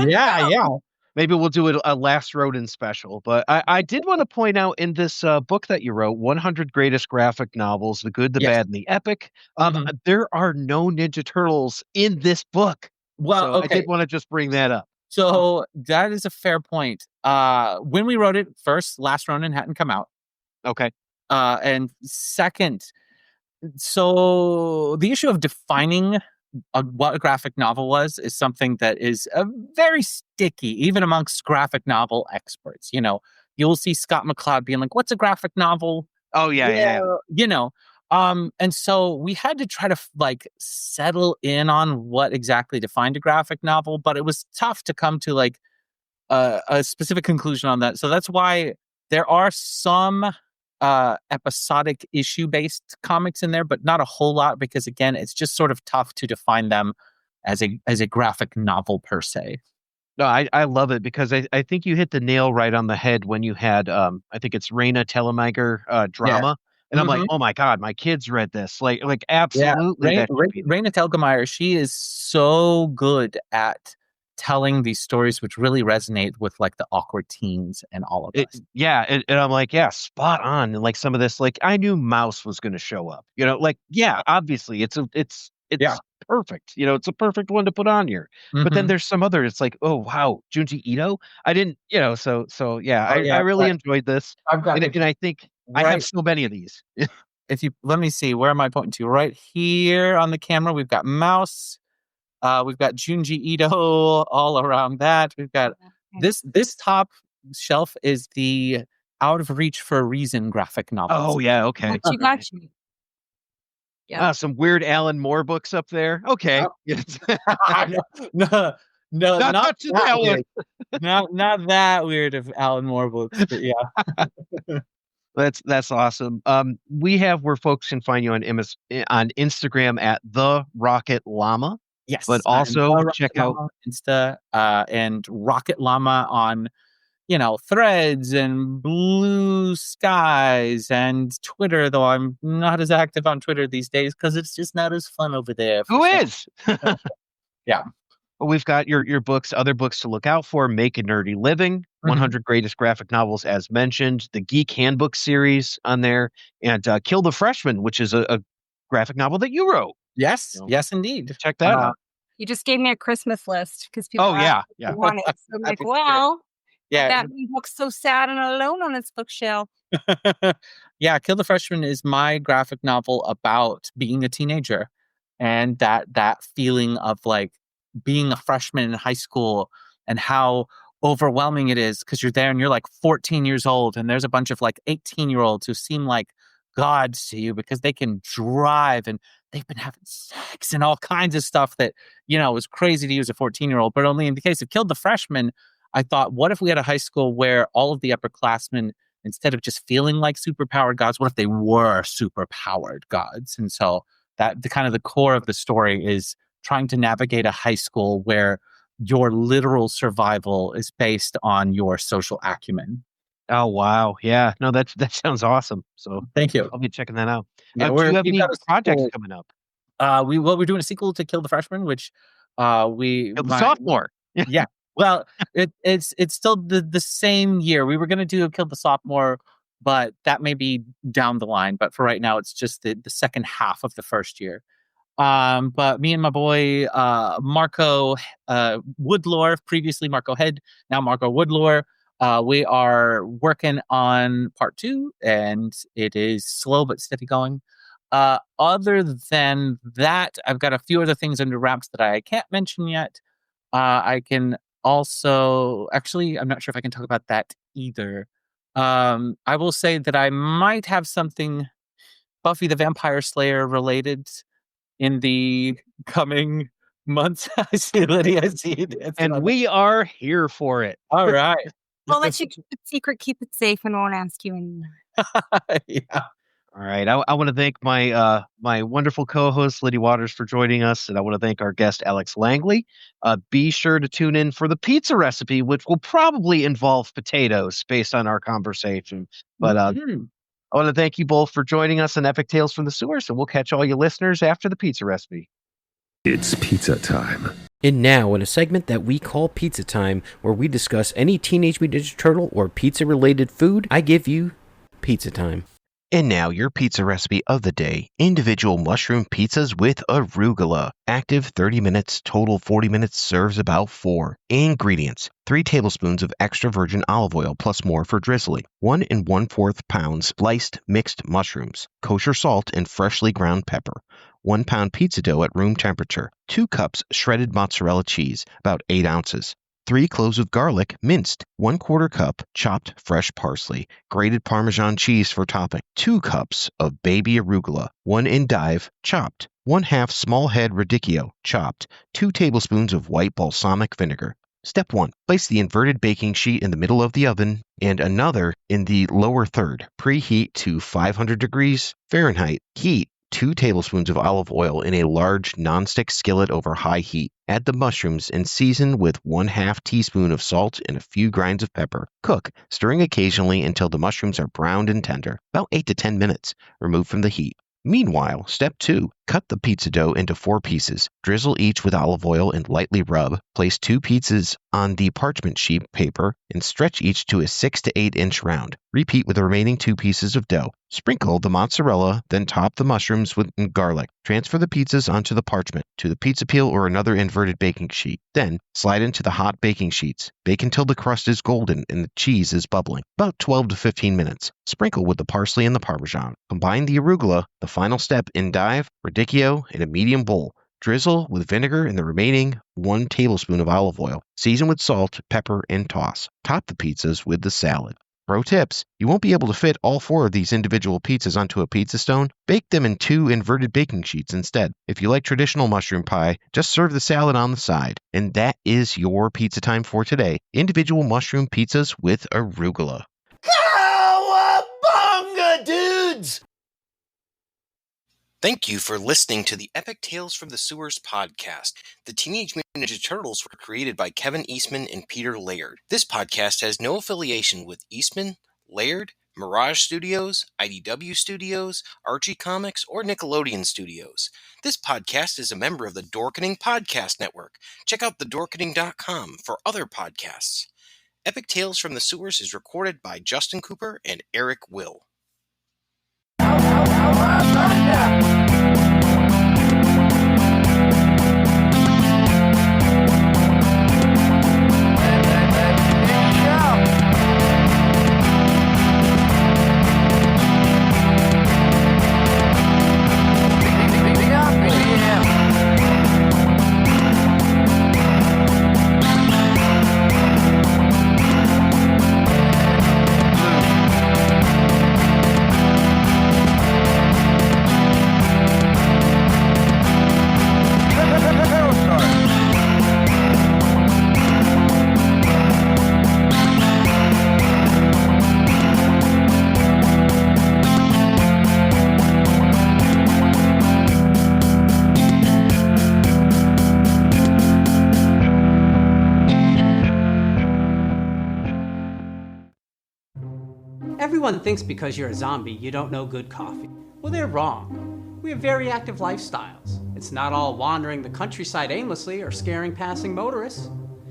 Yeah. Yeah. Maybe we'll do a Last Rodin special. But I did want to point out, in this book that you wrote, 100 Greatest Graphic Novels, The Good, the Yes. Bad, and the Epic, there are no Ninja Turtles in this book. Well, so okay. I did want to just bring that up. So that is a fair point. When we wrote it first, Last Ronin hadn't come out. Okay. And second, so the issue of defining what a graphic novel was is something that is very sticky, even amongst graphic novel experts. You'll see Scott McCloud being like, "What's a graphic novel?" Oh, yeah. And so we had to try to settle in on what exactly defined a graphic novel, but it was tough to come to a specific conclusion on that. So that's why there are some episodic issue-based comics in there, but not a whole lot, because again, it's just sort of tough to define them as a graphic novel per se. No, I love it, because I think you hit the nail right on the head when you had I think it's Raina Telgemeier drama. And I'm like, oh my God, my kids read this. Like absolutely. Yeah. Raina Telgemeier, she is so good at telling these stories which really resonate with the awkward teens and all of us. Yeah. And I'm like, yeah, spot on. And some of this, I knew Mouse was going to show up, obviously it's perfect. It's a perfect one to put on here. But then there's some other, it's like, oh, wow, Junji Ito. I didn't, so yeah, I really enjoyed this. I've got and I think I have so many of these. If you let me see, where am I pointing to? Right here on the camera, we've got Mouse. We've got Junji Ito all around that. We've got this top shelf is the Out of Reach for a Reason graphic novel. Oh yeah, okay. Got you. Yeah. Some weird Alan Moore books up there. Okay. No, not that weird. Not that weird of Alan Moore books, but yeah. That's awesome. We have where folks can find you on Instagram at The Rocket Llama. Yes, but also check out Insta and Rocket Llama on Threads and Blue Skies and Twitter. Though I'm not as active on Twitter these days because it's just not as fun over there. Who is? Yeah. Well, we've got your books, other books to look out for. Make a Nerdy Living, 100 Greatest Graphic Novels, as mentioned, the Geek Handbook series on there, and Kill the Freshman, which is a graphic novel that you wrote. Yes, yes, indeed. Check that out. You just gave me a Christmas list because people yeah. want it. So I'm like, wow, that book's so sad and alone on its bookshelf. Yeah, Kill the Freshman is my graphic novel about being a teenager and that feeling of being a freshman in high school and how overwhelming it is because you're there and you're 14 years old and there's a bunch of 18-year-olds who seem like gods to you because they can drive and they've been having sex and all kinds of stuff that was crazy to you as a 14-year-old. But only in the case of Kill the Freshman, I thought, what if we had a high school where all of the upperclassmen, instead of just feeling like superpowered gods, what if they were superpowered gods? And so that the core of the story is trying to navigate a high school where your literal survival is based on your social acumen. Oh, wow. Yeah. No, that sounds awesome. So thank you. I'll be checking that out. Yeah, do you have any projects coming up? We're doing a sequel to Kill the Freshman, which the sophomore. Yeah. Well, it's still the same year. We were going to do Kill the Sophomore, but that may be down the line. But for right now, it's just the second half of the first year. But me and my boy Marco Woodlore, previously Marco Head, now Marco Woodlore, we are working on part 2, and it is slow but steady going. Other than that, I've got a few other things under wraps that I can't mention yet. I can also, actually, I'm not sure if I can talk about that either. I will say that I might have something Buffy the Vampire Slayer related in the coming months. I see, Lydia. I see you dancing And on we are here for it. All right. We'll let you keep it secret, keep it safe, and won't ask you anymore. Yeah. All right. I want to thank my my wonderful co-host Lydia Waters for joining us, and I want to thank our guest Alex Langley. Be sure to tune in for the pizza recipe, which will probably involve potatoes based on our conversation. But I want to thank you both for joining us on Epic Tales from the Sewers, and we'll catch all you listeners after the pizza recipe. It's pizza time. And now, in a segment that we call Pizza Time, where we discuss any Teenage Mutant Ninja Turtle or pizza-related food, I give you Pizza Time. And now your pizza recipe of the day, individual mushroom pizzas with arugula. Active 30 minutes, total 40 minutes, serves about 4. Ingredients: 3 tablespoons of extra virgin olive oil plus more for drizzling, 1 1/4 pounds sliced mixed mushrooms, kosher salt and freshly ground pepper, 1 pound pizza dough at room temperature, 2 cups shredded mozzarella cheese, about 8 ounces, 3 cloves of garlic, minced, 1/4 cup chopped fresh parsley, grated Parmesan cheese for topping, 2 cups of baby arugula, 1 endive, chopped, 1/2 small head radicchio, chopped, 2 tablespoons of white balsamic vinegar. Step 1. Place the inverted baking sheet in the middle of the oven and another in the lower third. Preheat to 500 degrees Fahrenheit. Heat 2 tablespoons of olive oil in a large nonstick skillet over high heat. Add the mushrooms and season with 1/2 teaspoon of salt and a few grinds of pepper. Cook, stirring occasionally until the mushrooms are browned and tender, about 8 to 10 minutes. Remove from the heat. Meanwhile, step 2. Cut the pizza dough into 4 pieces. Drizzle each with olive oil and lightly rub. Place 2 pizzas on the parchment sheet paper and stretch each to a 6 to 8 inch round. Repeat with the remaining 2 pieces of dough. Sprinkle the mozzarella, then top the mushrooms with garlic. Transfer the pizzas onto the parchment, to the pizza peel or another inverted baking sheet. Then, slide into the hot baking sheets. Bake until the crust is golden and the cheese is bubbling, about 12 to 15 minutes. Sprinkle with the parsley and the Parmesan. Combine the arugula, the final step, endive, radicchio, in a medium bowl. Drizzle with vinegar and the remaining 1 tablespoon of olive oil. Season with salt, pepper, and toss. Top the pizzas with the salad. Pro tips: you won't be able to fit all 4 of these individual pizzas onto a pizza stone. Bake them in 2 inverted baking sheets instead. If you like traditional mushroom pie, just serve the salad on the side. And that is your pizza time for today. Individual mushroom pizzas with arugula. Cowabunga, dudes! Thank you for listening to the Epic Tales from the Sewers podcast. The Teenage Mutant Ninja Turtles were created by Kevin Eastman and Peter Laird. This podcast has no affiliation with Eastman, Laird, Mirage Studios, IDW Studios, Archie Comics, or Nickelodeon Studios. This podcast is a member of the Dorkening Podcast Network. Check out thedorkening.com for other podcasts. Epic Tales from the Sewers is recorded by Justin Cooper and Eric Will. Everyone thinks because you're a zombie, you don't know good coffee. Well, they're wrong. We have very active lifestyles. It's not all wandering the countryside aimlessly or scaring passing motorists.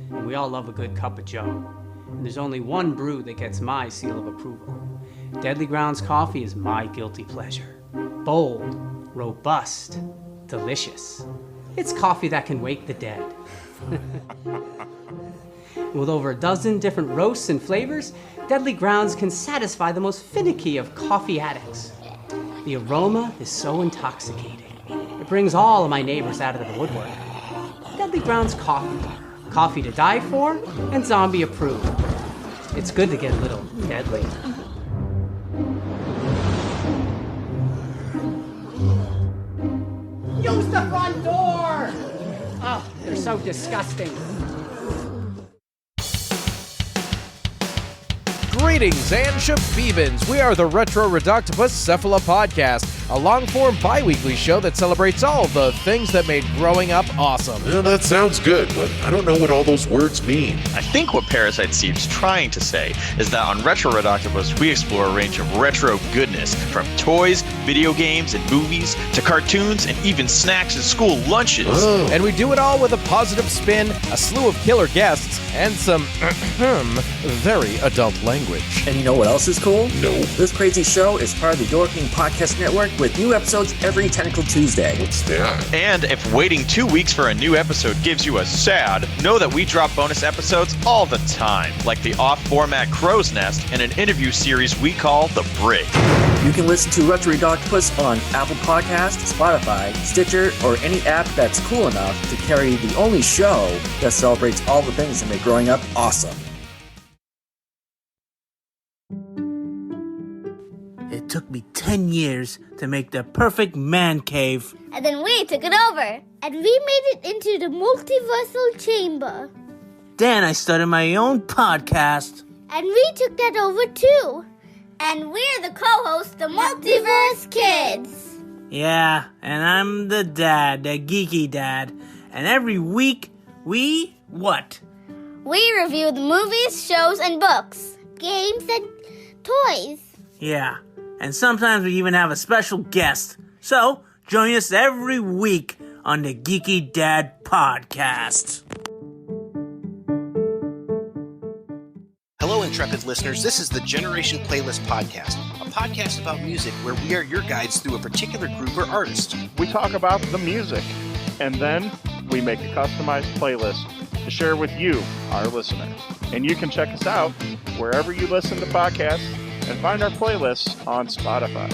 And we all love a good cup of joe. And there's only one brew that gets my seal of approval. Deadly Grounds coffee is my guilty pleasure. Bold, robust, delicious. It's coffee that can wake the dead. With over a dozen different roasts and flavors, Deadly Grounds can satisfy the most finicky of coffee addicts. The aroma is so intoxicating. It brings all of my neighbors out of the woodwork. Deadly Grounds coffee. Coffee to die for and zombie approved. It's good to get a little deadly. Use the front door! Oh, they're so disgusting. Greetings and shabibans. We are the Retro Reductibus Cephala Podcast, a long-form bi-weekly show that celebrates all the things that made growing up awesome. Well, that sounds good, but I don't know what all those words mean. I think what Parasite Steve's trying to say is that on Retro Reductibus, we explore a range of retro goodness, from toys, video games, and movies, to cartoons, and even snacks and school lunches. Oh. And we do it all with a positive spin, a slew of killer guests, and some very adult language. And you know what else is cool? No. This crazy show is part of the Your King Podcast Network with new episodes every Tentacle Tuesday. What's that? And if waiting 2 weeks for a new episode gives you a sad, know that we drop bonus episodes all the time, like the off-format Crow's Nest and an interview series we call The Brig. You can listen to Retro Reductibus on Apple Podcasts, Spotify, Stitcher, or any app that's cool enough to carry the only show that celebrates all the things that make growing up awesome. It took me 10 years to make the perfect man cave. And then we took it over, and we made it into the multiversal chamber. Then I started my own podcast. And we took that over too. And we're the co-hosts, the Multiverse Kids. Yeah, and I'm the dad, the geeky dad. And every week, we what? We review the movies, shows, and books, games, and toys. Yeah, and sometimes we even have a special guest. So, join us every week on the Geeky Dad Podcast. Hello, intrepid listeners. This is the Generation Playlist Podcast, a podcast about music where we are your guides through a particular group or artist. We talk about the music, and then we make a customized playlist to share with you, our listeners. And you can check us out wherever you listen to podcasts and find our playlists on Spotify.